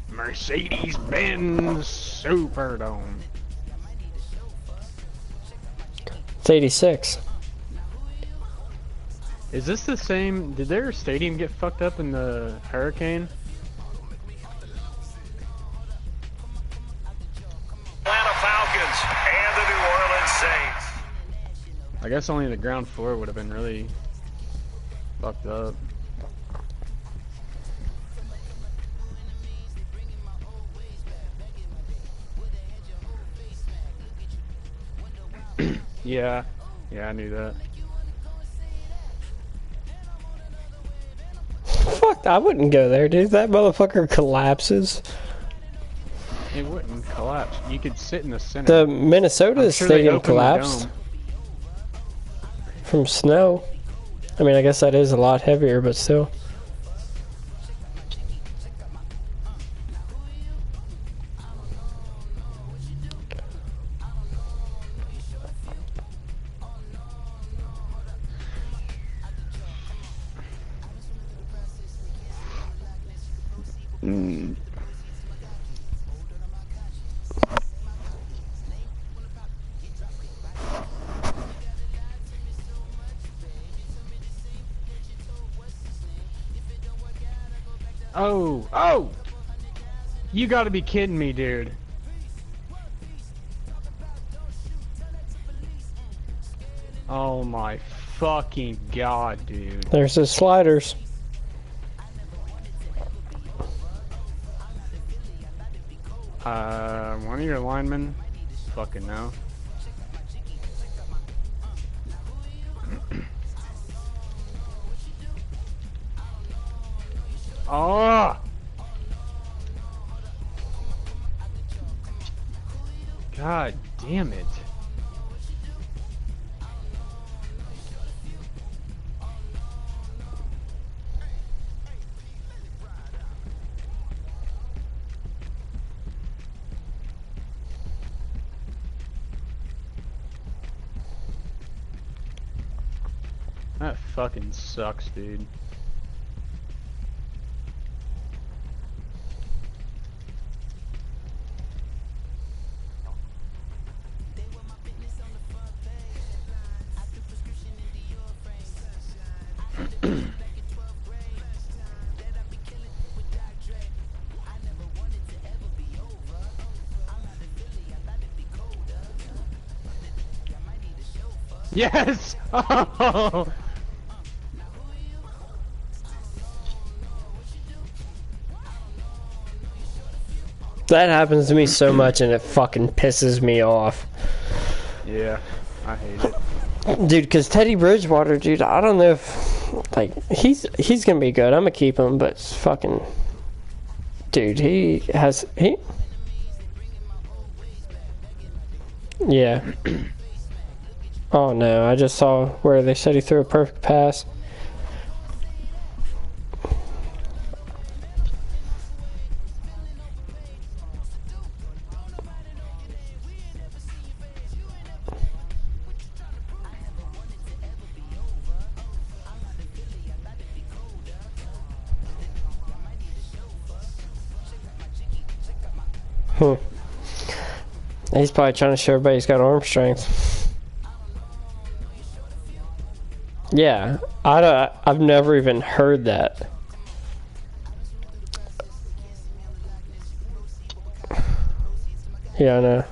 Mercedes-Benz Superdome. It's 86. Is this the same? Did their stadium get fucked up in the hurricane? Atlanta Falcons and the New Orleans Saints. I guess only the ground floor would have been really fucked up. Yeah, I knew that. Fuck, I wouldn't go there, dude. That motherfucker collapses. It wouldn't collapse. You could sit in the center. The Minnesota I'm sure they stadium opened the collapsed dome. from snow. I mean, I guess that is a lot heavier, but still. Oh! You gotta be kidding me, dude. Oh my fucking god, dude. There's the sliders. One of your linemen? Fucking no. Oh! God damn it. That fucking sucks, dude. Yes! Oh! That happens to me so much, and it fucking pisses me off. Yeah, I hate it. Dude, because Teddy Bridgewater, dude, I don't know if, like, he's gonna be good. I'm gonna keep him, but fucking, dude, yeah. Oh no, I just saw where they said he threw a perfect pass. He's probably trying to show everybody he's got arm strength. Yeah, I've never even heard that. Yeah, I know.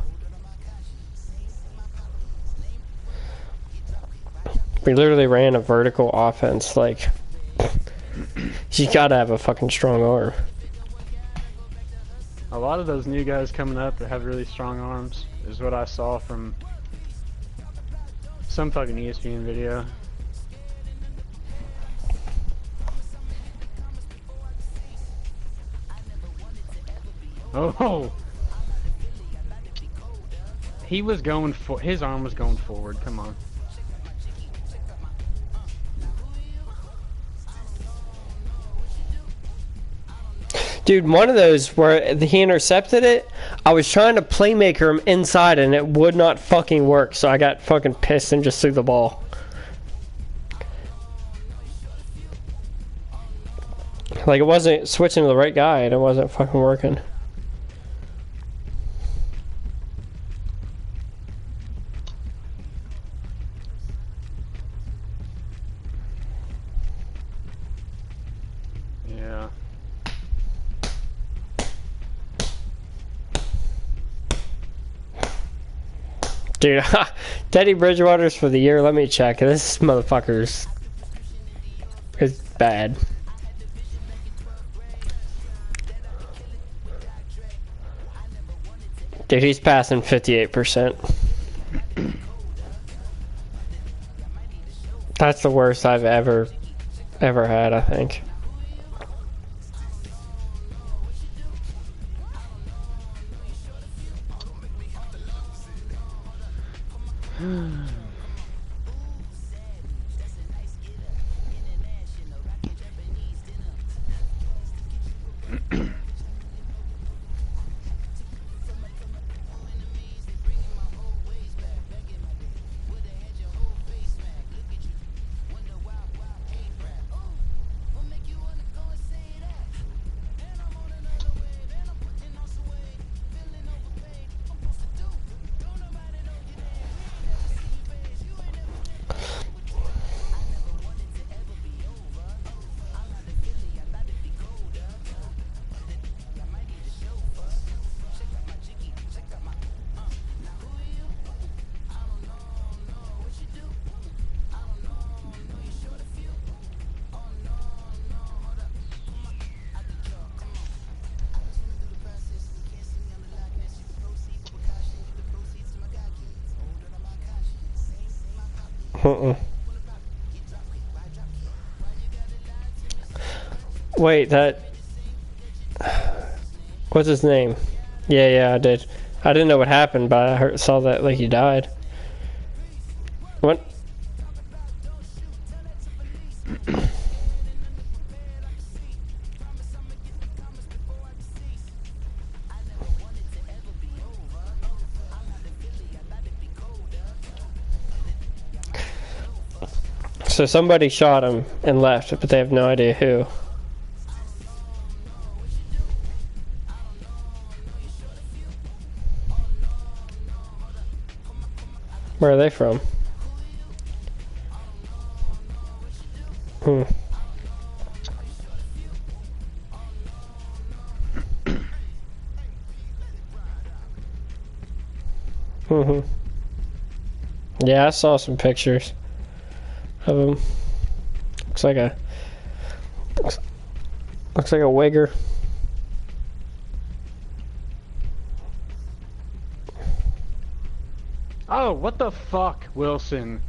We literally ran a vertical offense. Like, you gotta have a fucking strong arm. A lot of those new guys coming up that have really strong arms is what I saw from some fucking ESPN video. Oh! He was going for his arm was going forward. Come on. Dude, one of those where he intercepted it, I was trying to playmaker him inside and it would not fucking work, so I got fucking pissed and just threw the ball. Like, it wasn't switching to the right guy and it wasn't fucking working. Yeah. Dude, Teddy Bridgewater's for the year. Let me check. This motherfucker's is bad. Dude, he's passing 58%. That's the worst I've ever had, I think. Wait, that... What's his name? Yeah, I did. I didn't know what happened, but I saw that, like, he died. What? So somebody shot him and left, but they have no idea who. Where are they from? Yeah, I saw some pictures of him. Looks like a wigger. Oh, what the fuck, Wilson?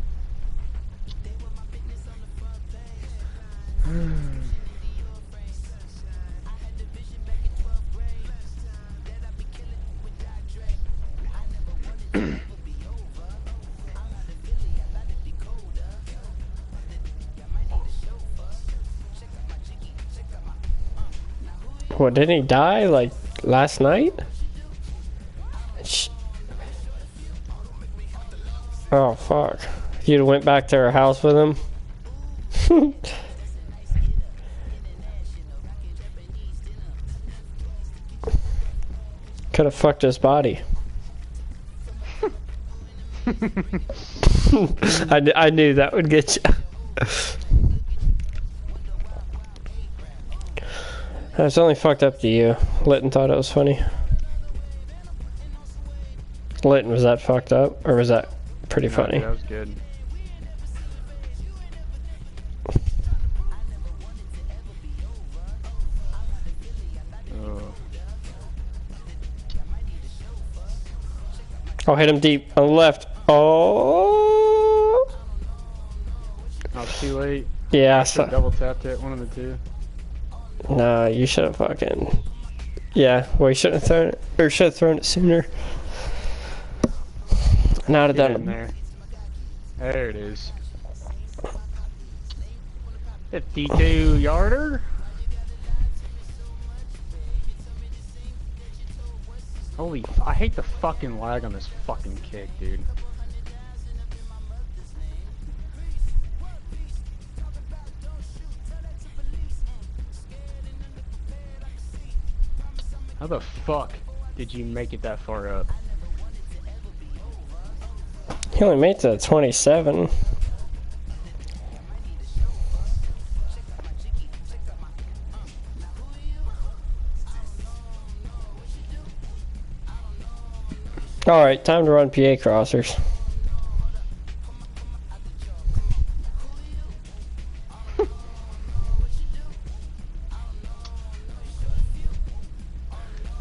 What, didn't he die like last night? Oh fuck. You'd went back to her house with him? Could have fucked his body. I knew that would get you. It's only fucked up to you. Litton thought it was funny. Litton, was that fucked up? Or was that pretty funny? That was good. Oh, hit him deep on the left. Oh. Oh, too late. Yeah, I double tapped it, one of the two. Nah, you should have fucking... Yeah, well, you shouldn't have thrown it, or should have thrown it sooner. Now I'd have done In there. There it is. 52-yarder? Holy, I hate the fucking lag on this fucking kick, dude. How the fuck did you make it that far up? He only made it to 27. Alright, time to run PA crossers.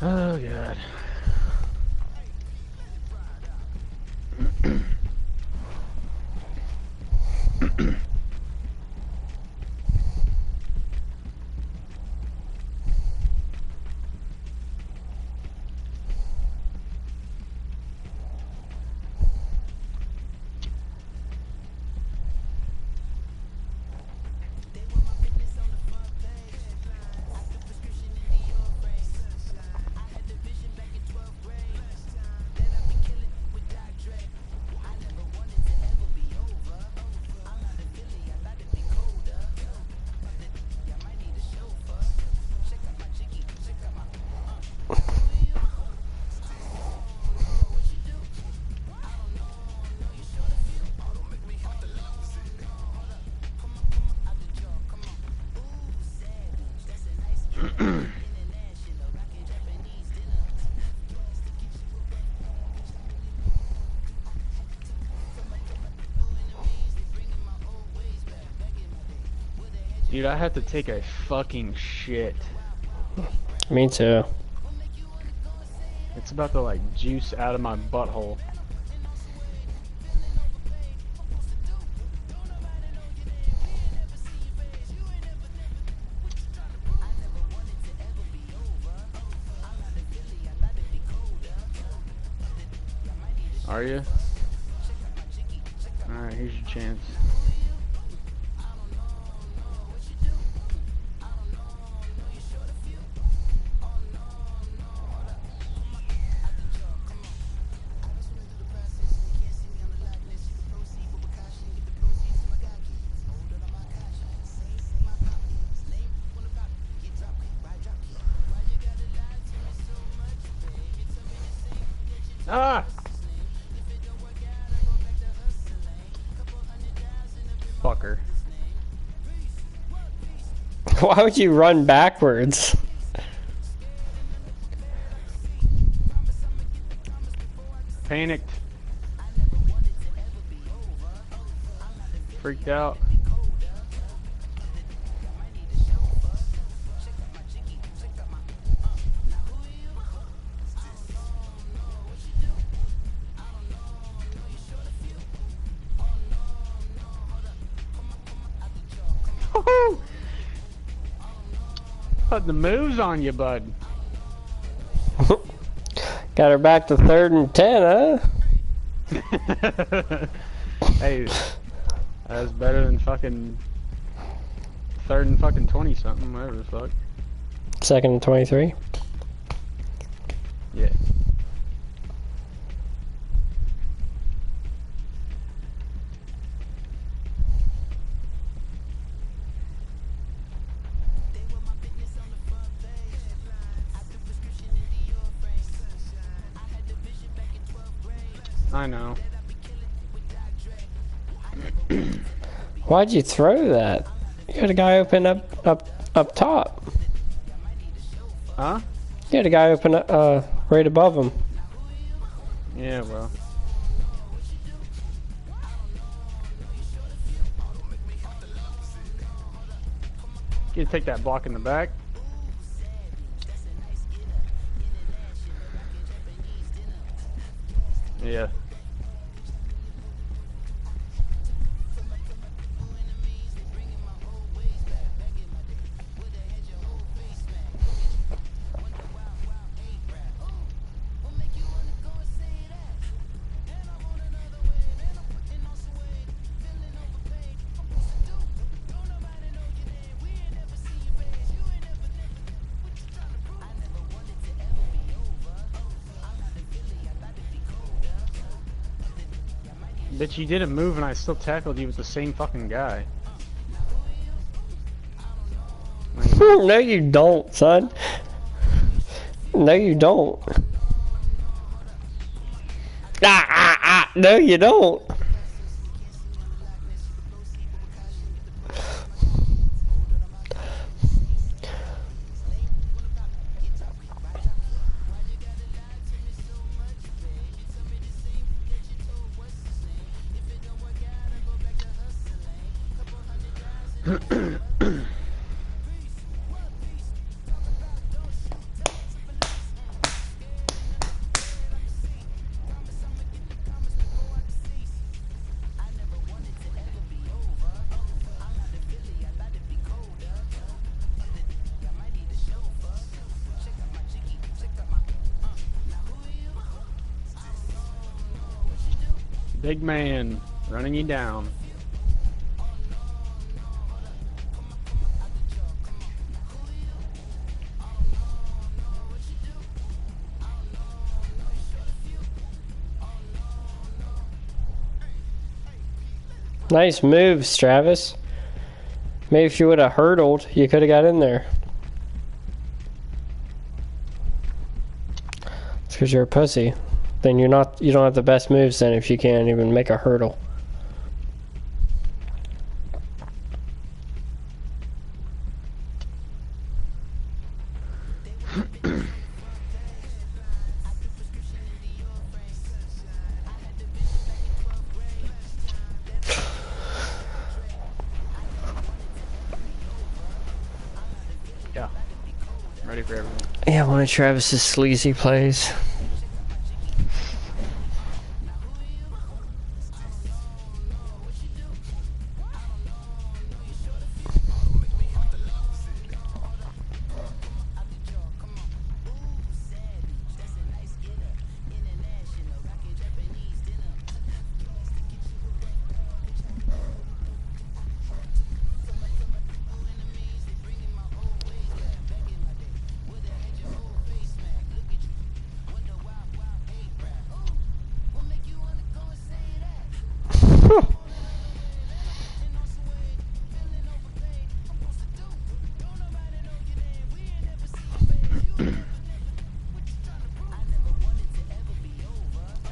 Oh god. Dude, I have to take a fucking shit. Me too. It's about to like juice out of my butthole. Are you? Alright, here's your chance. Ah! Fucker. Why would you run backwards? Panicked. Freaked out. Put the moves on you, bud. Got her back to 3rd and 10, huh? Hey, that's better than fucking 3rd and fucking 20 something, whatever the fuck. 2nd and 23. Yeah. I know. Why'd you throw that? You had a guy open up top. Huh? You had a guy open up right above him. Yeah, well. You take that block in the back. Yeah. Bitch, you didn't move and I still tackled you with the same fucking guy. No, you don't, son. No, you don't. No, you don't. Big man, running you down. Nice moves, Travis. Maybe if you would have hurdled, you could have got in there. It's because you're a pussy. Then you don't have the best moves then if you can't even make a hurdle. Yeah. I'm ready for everything. Yeah, one of Travis's sleazy plays.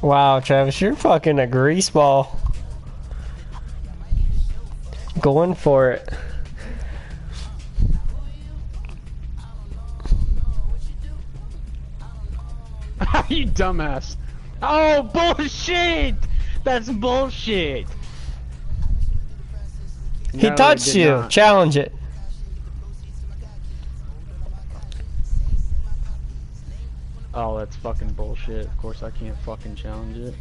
Wow, Travis, you're fucking a greaseball. Going for it. You dumbass. Oh, bullshit! That's bullshit. He No, touched did you. not. Challenge it. Oh, that's fucking bullshit. Of course I can't fucking challenge it.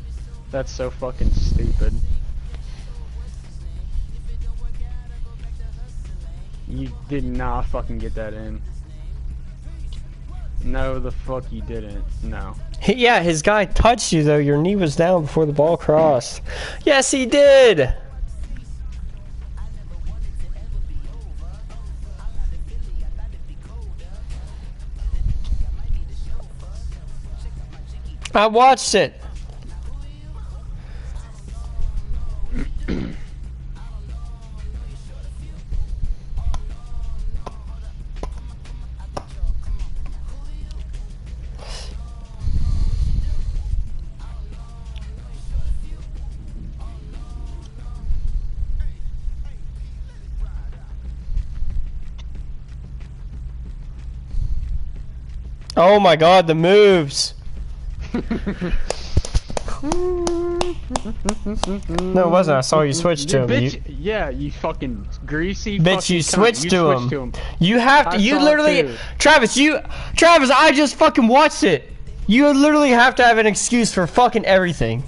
That's so fucking stupid. You did not fucking get that in. No, the fuck you didn't. No. Yeah, his guy touched you though. Your knee was down before the ball crossed. Yes, he did. I watched it. Oh my god, the moves! No, it wasn't. I saw you switch to him. Bitch, yeah, you fucking greasy Bitch, you switched to him. him. You have to. I You saw literally, it too. Travis. Travis. I just fucking watched it. You literally have to have an excuse for fucking everything.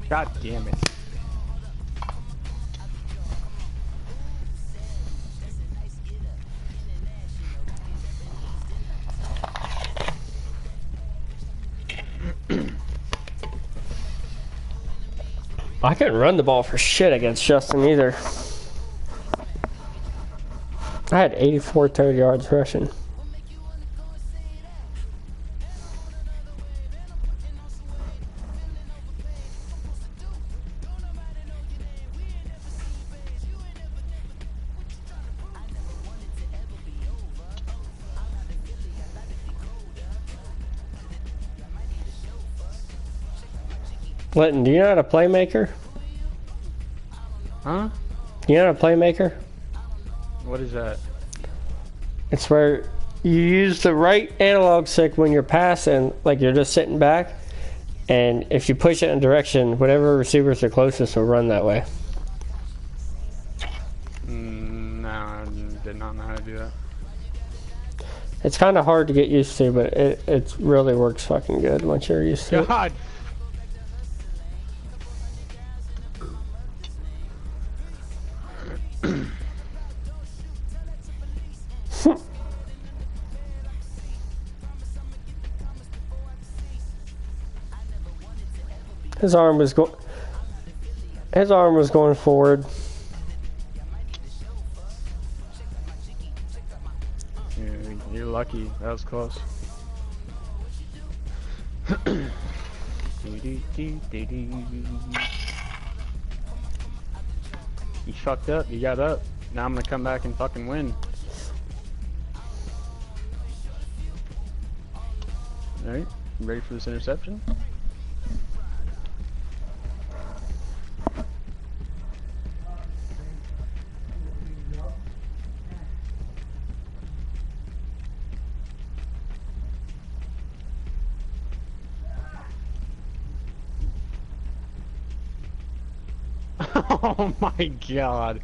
God damn it. I couldn't run the ball for shit against Justin either. I had 84 total yards rushing. Linton, do you know how to playmaker? Huh? You know how to playmaker? What is that? It's where you use the right analog stick when you're passing, like you're just sitting back, and if you push it in a direction, whatever receivers are closest will run that way. No, I did not know how to do that. It's kind of hard to get used to, but it really works fucking good once you're used to it. God. His arm was going forward. You're lucky. That was close. You fucked up. You got up. Now I'm gonna come back and fucking win. Alright, you ready for this interception? Oh my god.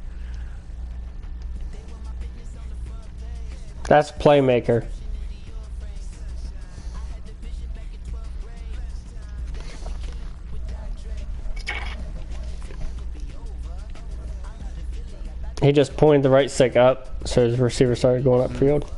That's playmaker. He just pointed the right stick up, so his receiver started going upfield.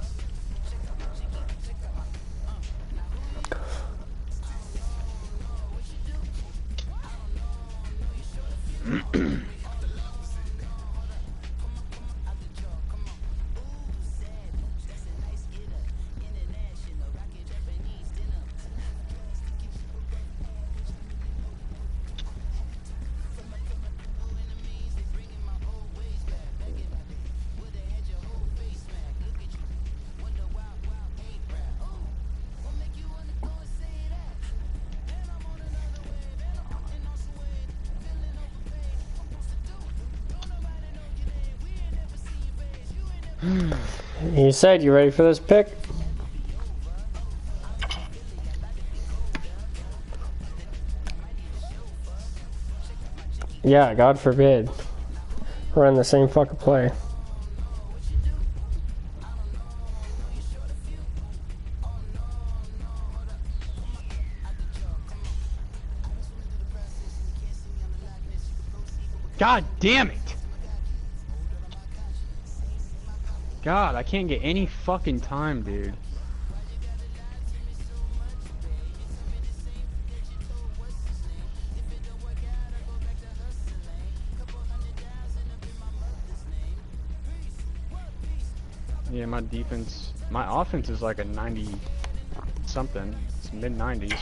You said you ready for this pick? Yeah, God forbid. Run the same fucking play. God damn it! God, I can't get any fucking time, dude. Yeah, my defense, my offense is like a 90 something. It's mid 90s.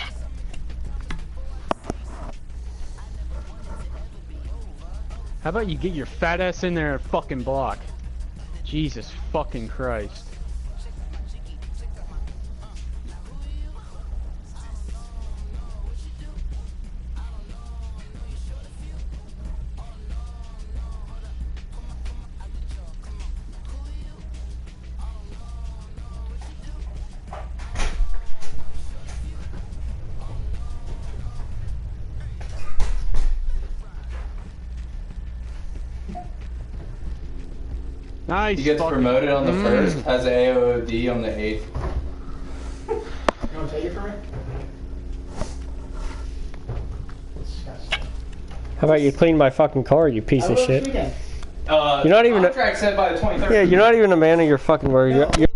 How about you get your fat ass in there and fucking block? Jesus fucking Christ. Nice. He gets fucking- promoted on the first, has AOD on the 8th. You want to take it from me? Disgusting. How about you clean my fucking car, you piece of shit? Weekend. You're not even. Contract said by the 23rd. Yeah, you're not even a man of your fucking word. You're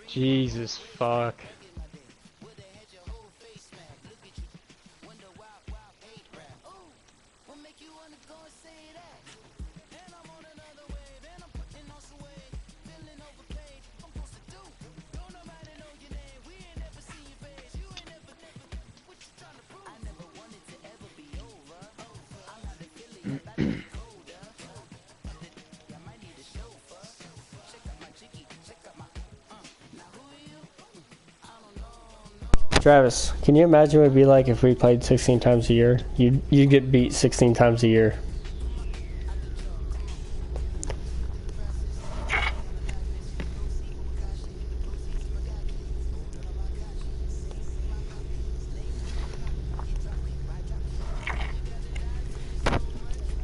Jesus fuck. Travis, can you imagine what it'd be like if we played 16 times a year? You'd get beat 16 times a year.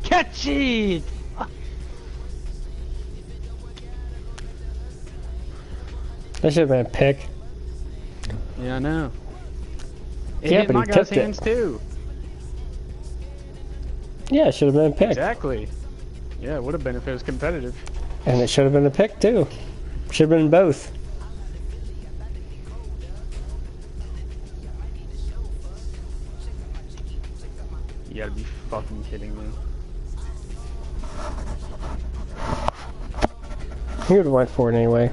Catch it! That should have been a pick. Yeah, I know. It Yeah, hit but my he guy's tipped it. hands too. Yeah, it should have been a pick. Exactly. Yeah, it would have been if it was competitive. And it should have been a pick too. Should have been both. You gotta be fucking kidding me. He would have went for it anyway.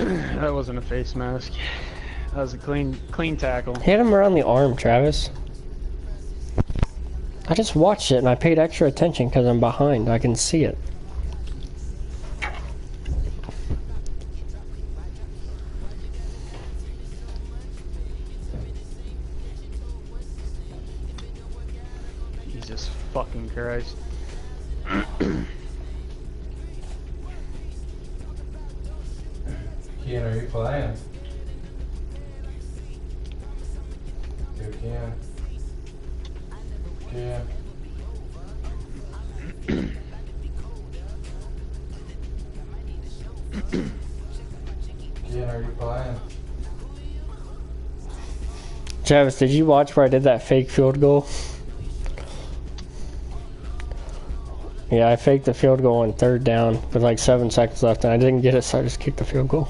That wasn't a face mask. That was a clean tackle. Hit him around the arm, Travis. I just watched it and I paid extra attention because I'm behind. I can see it. Jesus fucking Christ. Kian, are you playing? You can. Yeah. Kian, are you playing? Travis, did you watch where I did that fake field goal? Yeah, I faked the field goal on 3rd down with like 7 seconds left, and I didn't get it, so I just kicked the field goal.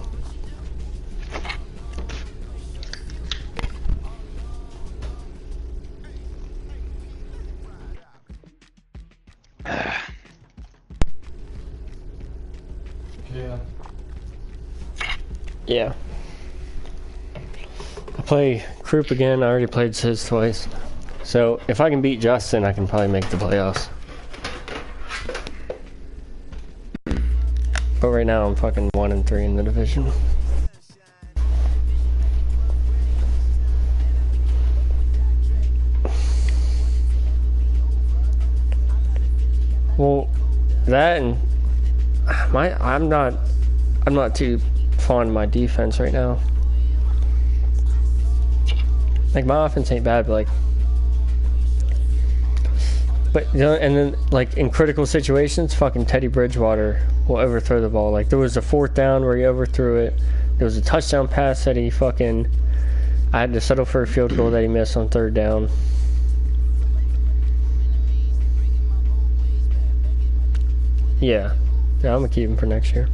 Yeah. Yeah. I play Croup again. I already played Sis twice. So if I can beat Justin, I can probably make the playoffs. But right now I'm fucking 1-3 in the division. Well, that and I'm not too fond of my defense right now. Like my offense ain't bad, but you know, and then like in critical situations, fucking Teddy Bridgewater will overthrow the ball. Like there was a 4th down where he overthrew it. There was a touchdown pass that I had to settle for a field goal that he missed on 3rd down. Yeah, I'm gonna keep him for next year.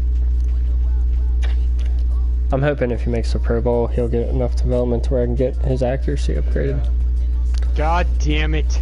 I'm hoping if he makes the Pro Bowl, he'll get enough development to where I can get his accuracy upgraded. God damn it.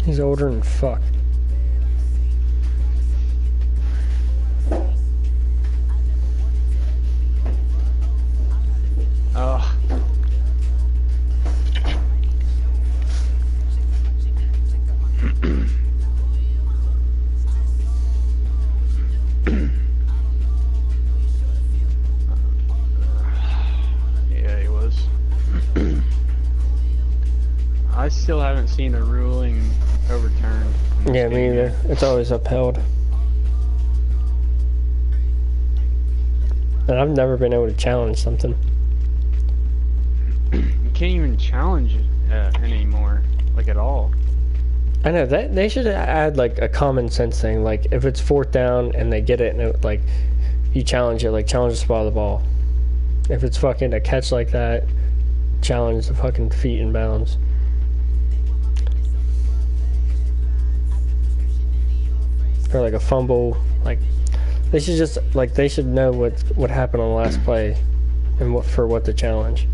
He's older than fuck. Oh. Yeah, he was. I still haven't seen a ruling overturned. Yeah, me either. It's always upheld. And I've never been able to challenge something. You can't even challenge it anymore, like at all. I know that they should add like a common sense thing. Like if it's 4th down and they get it, and it, like you challenge it, like challenge the spot of the ball. If it's fucking a catch like that, challenge the fucking feet in bounds. Or like a fumble, like they should just like they should know what happened on the last play and what the challenge.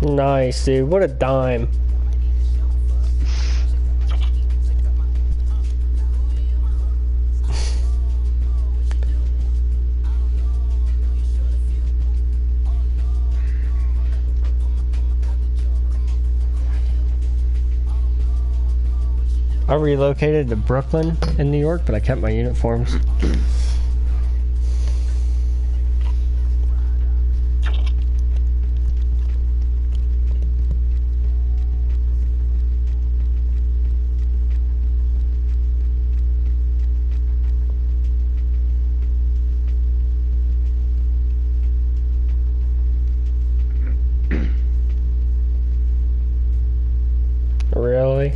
Nice, dude. What a dime. I relocated to Brooklyn in New York, but I kept my uniforms. Really?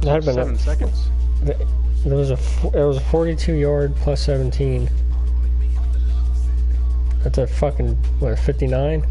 That had been 7 seconds. It was a 42-yard plus 17. That's a fucking what, 59?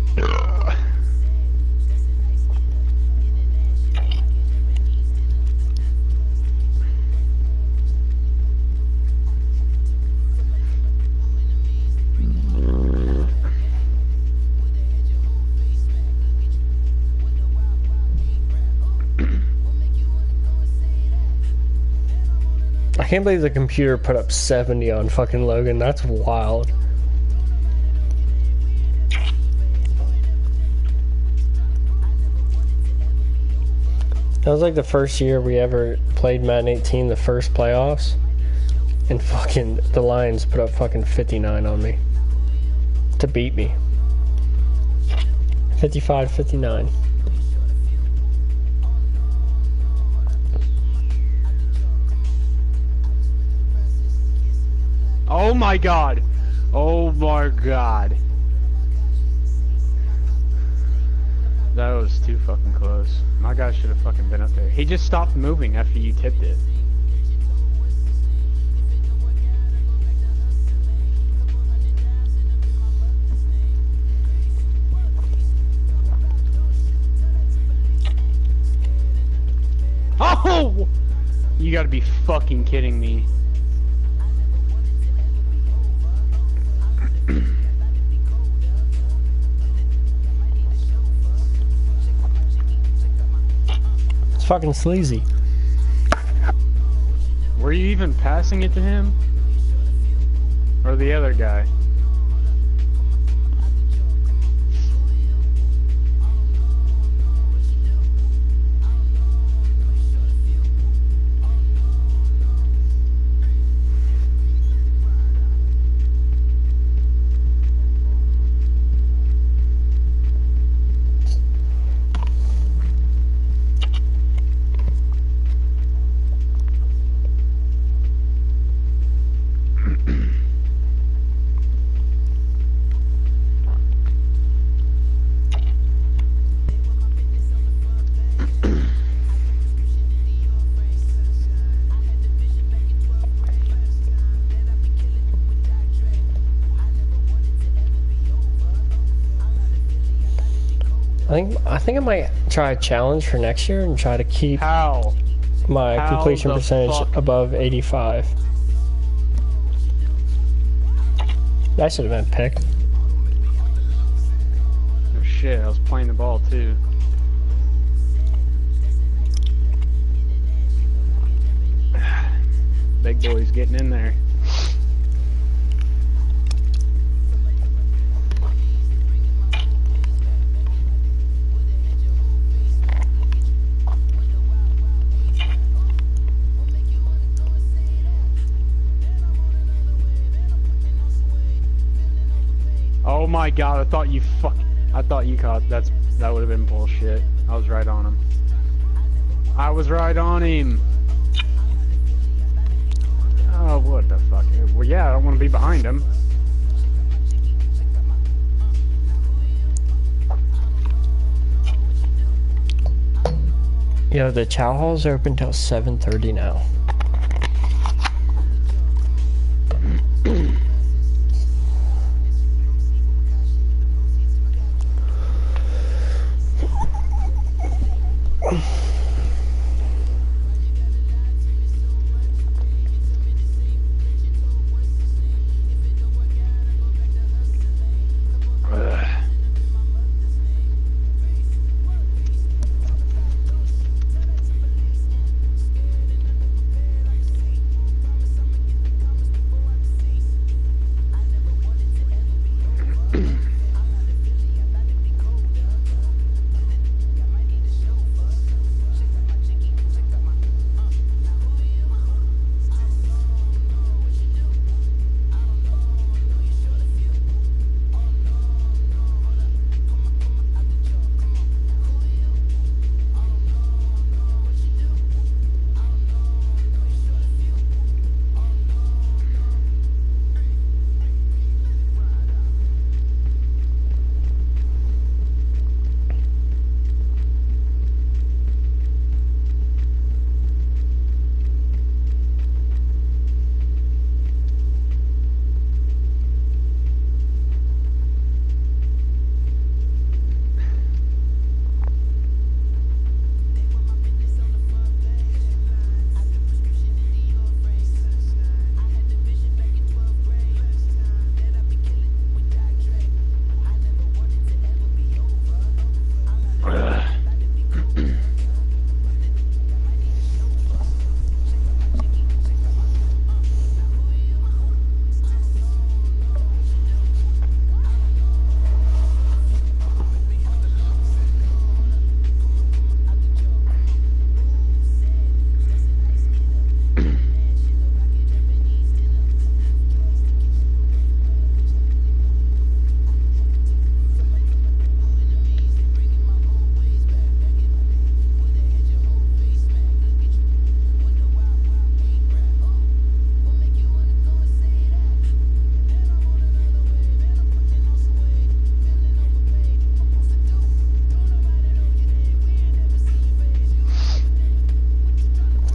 I can't believe the computer put up 70 on fucking Logan. That's wild. That was like the first year we ever played Madden 18, the first playoffs. And fucking the Lions put up fucking 59 on me. To beat me. 55-59. Oh my god. Oh my god. That was too fucking close. My guy should have fucking been up there. He just stopped moving after you tipped it. Oh! You gotta be fucking kidding me. It's fucking sleazy. Were you even passing it to him? Or the other guy? I think I might try a challenge for next year and try to keep How? my How completion the percentage fuck? above 85. That should have been picked. Oh shit, I was playing the ball too. Big boy's getting in there. Oh my god, I thought you caught that would have been bullshit. I was right on him. I was right on him. Oh, what the fuck? Well, yeah, I don't want to be behind him. Yo, the chow halls are open till 7:30 now.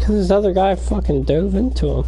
This other guy fucking dove into him.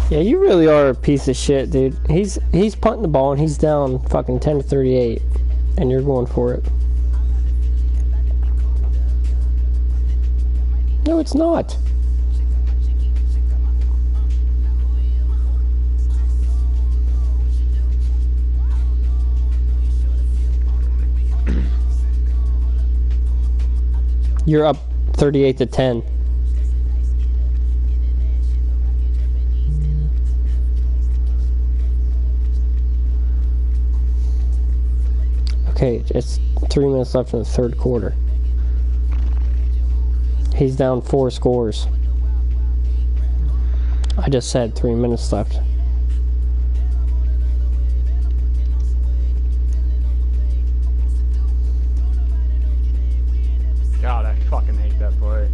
Yeah, you really are a piece of shit, dude. He's punting the ball and he's down fucking 10-38, and you're going for it. No, it's not. You're up 38-10. Okay, it's 3 minutes left in the third quarter. He's down 4 scores. I just said 3 minutes left. God, I fucking hate that play.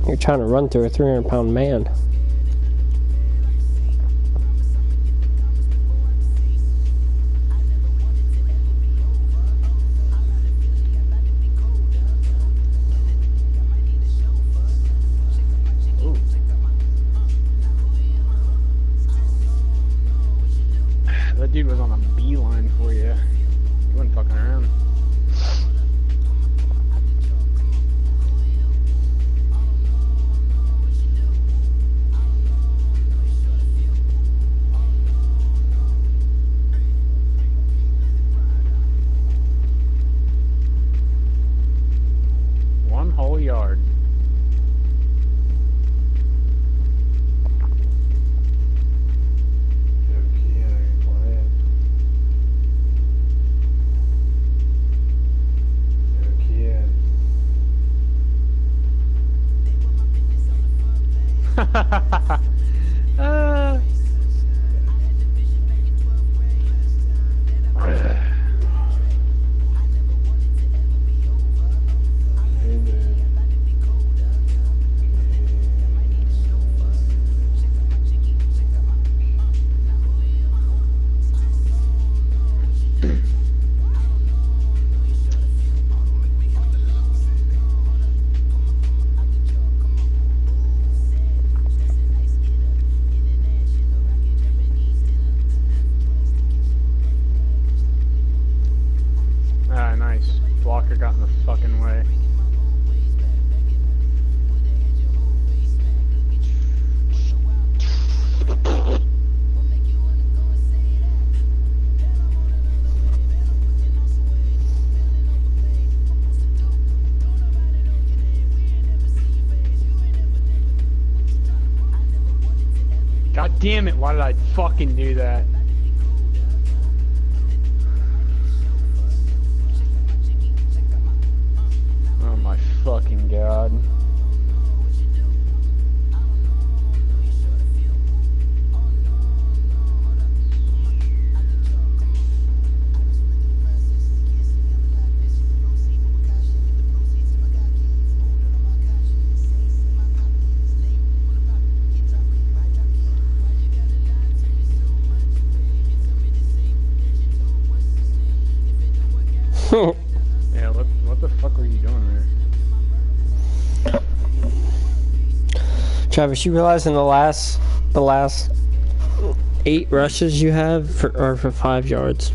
You're trying to run through a 300-pound man. That dude was on a beeline for you. He wasn't fucking around. One whole yard. God damn it, why did I fucking do that? Oh my fucking god. Yeah, what the fuck were you doing there? Travis, you realize in the last 8 rushes you have are for 5 yards.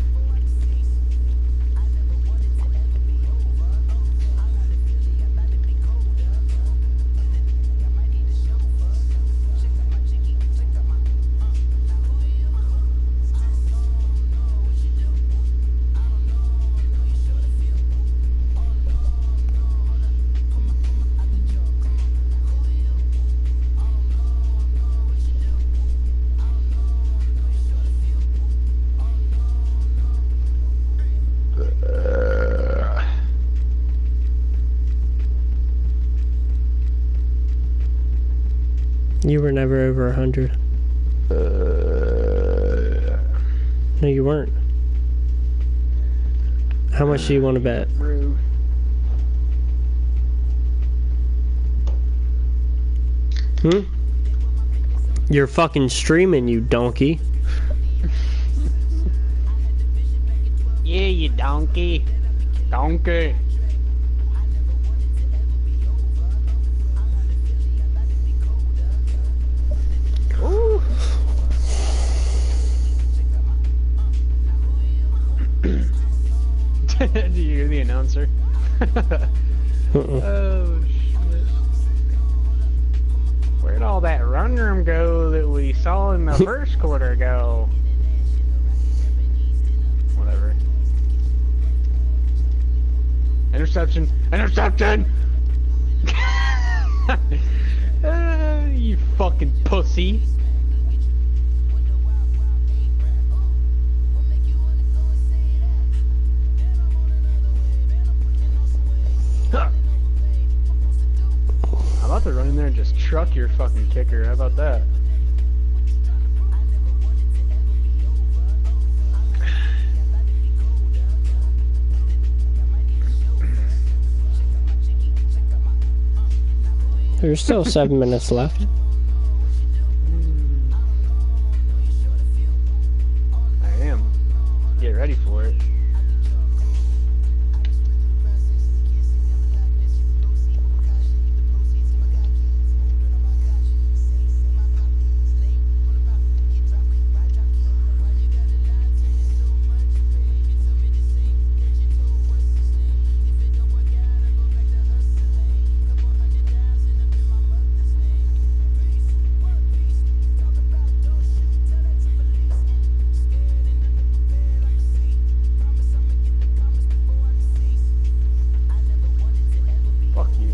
You were never over 100. No, you weren't. How much do you want to bet? Rude. You're fucking streaming, you donkey. Yeah, you donkey. Donkey. Ooh. Did you hear the announcer? Oh shit. Where'd all that run room go that we saw in the first quarter go? Whatever. Interception! Interception! You fucking pussy. I'm about to run in there and just truck your fucking kicker. How about that? There's still 7 minutes left. I am. Get ready for it. Fuck you.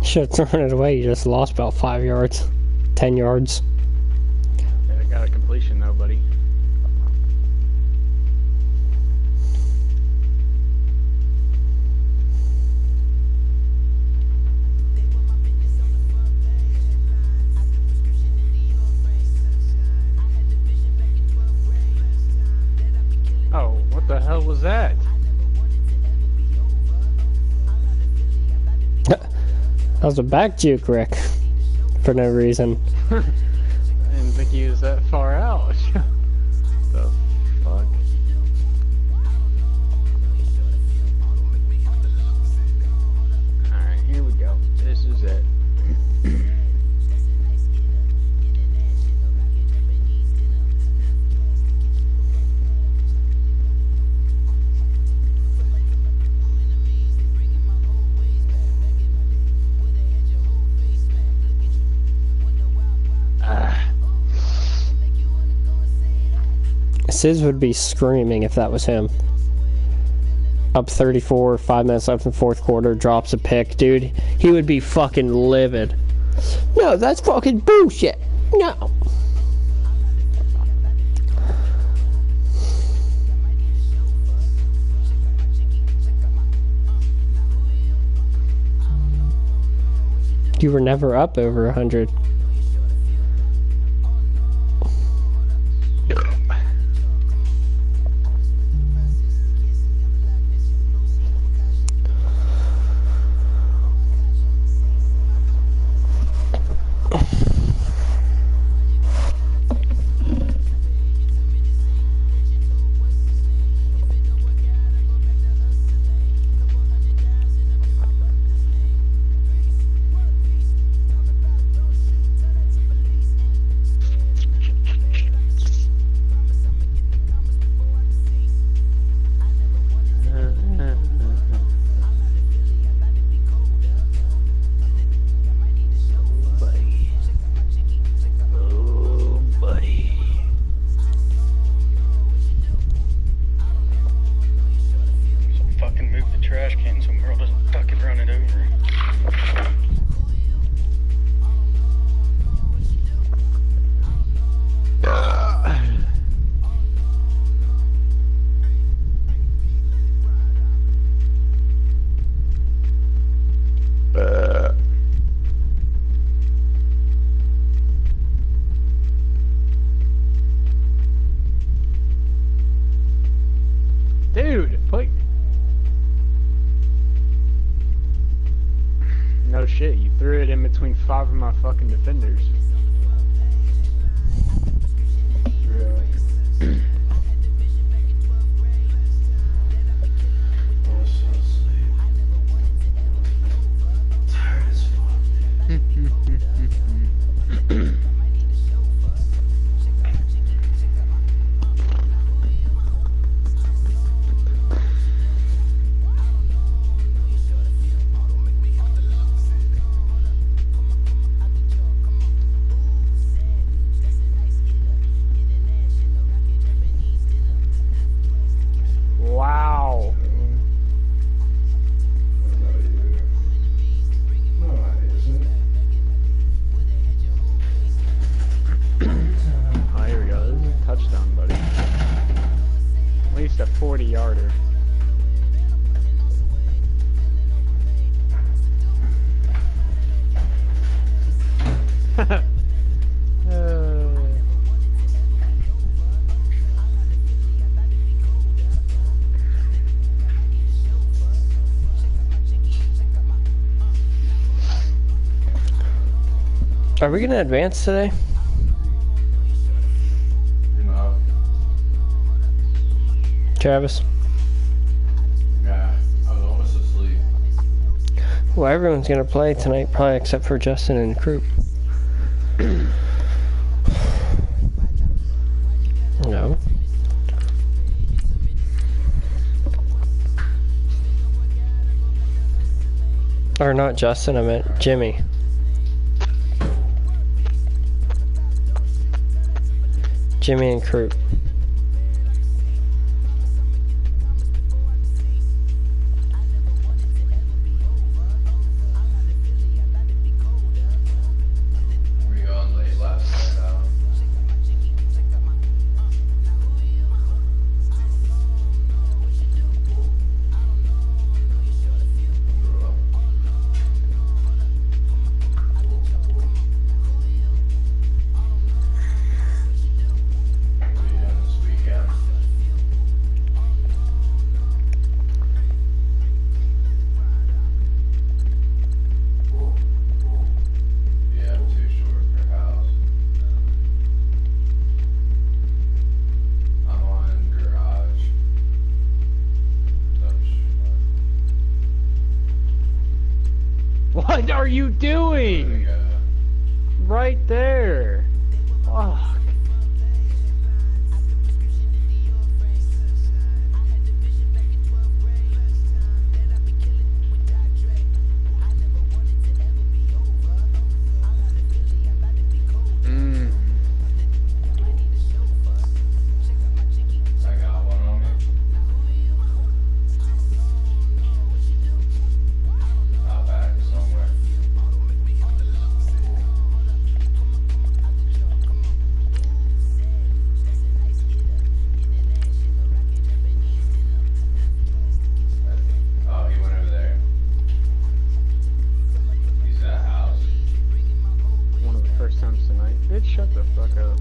Should have thrown it away. You just lost about 5 yards. 10 yards. Yeah, I got a completion though, buddy. Oh, what the hell was that? That was a back juke, Rick. For no reason. I didn't think he was that far out. The fuck? Alright, here we go. This Sis would be screaming if that was him. Up 34, 5 minutes left in the fourth quarter, drops a pick. Dude, he would be fucking livid. No, that's fucking bullshit. No. You were never up over 100. Fucking move the trash can so Merle doesn't fucking run it over. Dude, put... No shit, you threw it in between 5 of my fucking defenders. Really? I was so asleep. Tired as fuck. Wow. No, it isn't. Oh, here we go. This is a touchdown, buddy. At least a 40-yarder. Are we gonna advance today? No. Travis? Yeah, I was almost asleep. Well, everyone's gonna play tonight, probably except for Justin and Croup. No. Or not Justin, I meant Jimmy. Jimmy and Croup. Were you on late last night, Alan? This weekend. Yeah, too short for house. I'm on garage. What are you doing? Right there. Fuck. fuck up.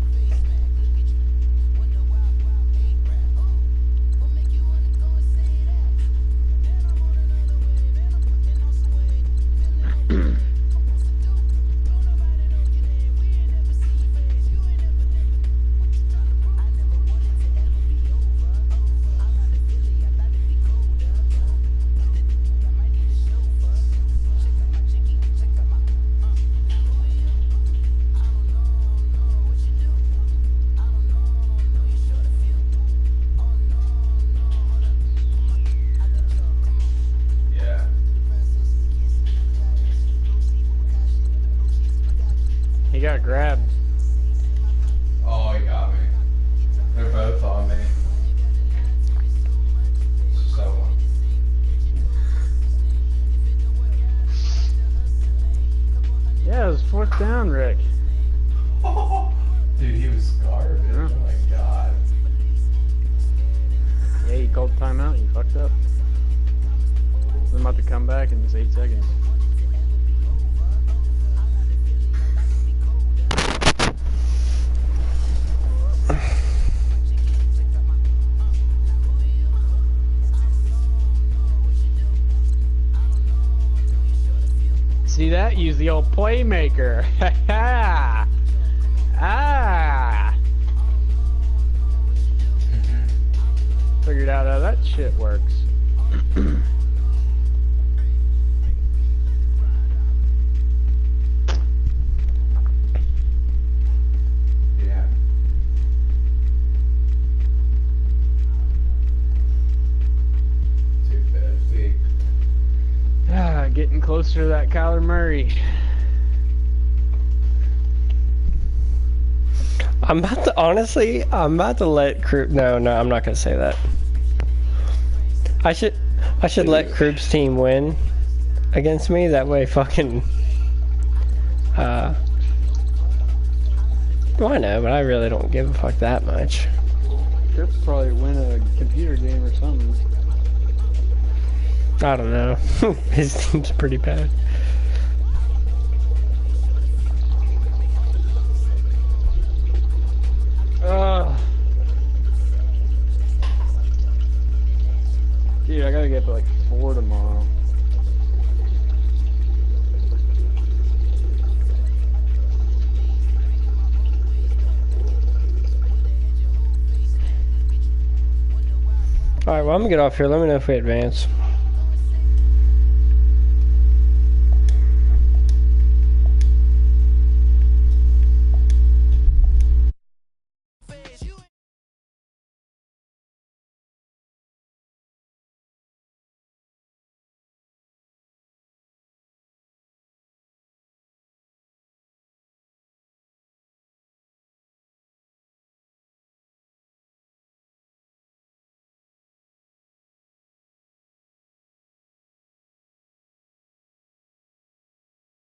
Yeah. He got grabbed. Oh, he got me. They're both on me. So. Yeah, it was 4th down, Rick. Dude, he was garbage. Yeah. Oh my god. Yeah, he called timeout. He fucked up. I'm about to come back in just 8 seconds. See that? Use the old playmaker. Ha ha! Ah! Figured out how that shit works. Yeah. Ah, getting closer to that Kyler Murray. I'm about to, honestly, I'm about to let Krupp, no, I'm not gonna say that. I should let Krupp's team win against me, that way fucking, well, I know, but I really don't give a fuck that much. Could probably win a computer game or something. I don't know. His team's pretty bad. Dude, I gotta get to like 4 tomorrow. Alright, well, I'm gonna get off here. Let me know if we advance.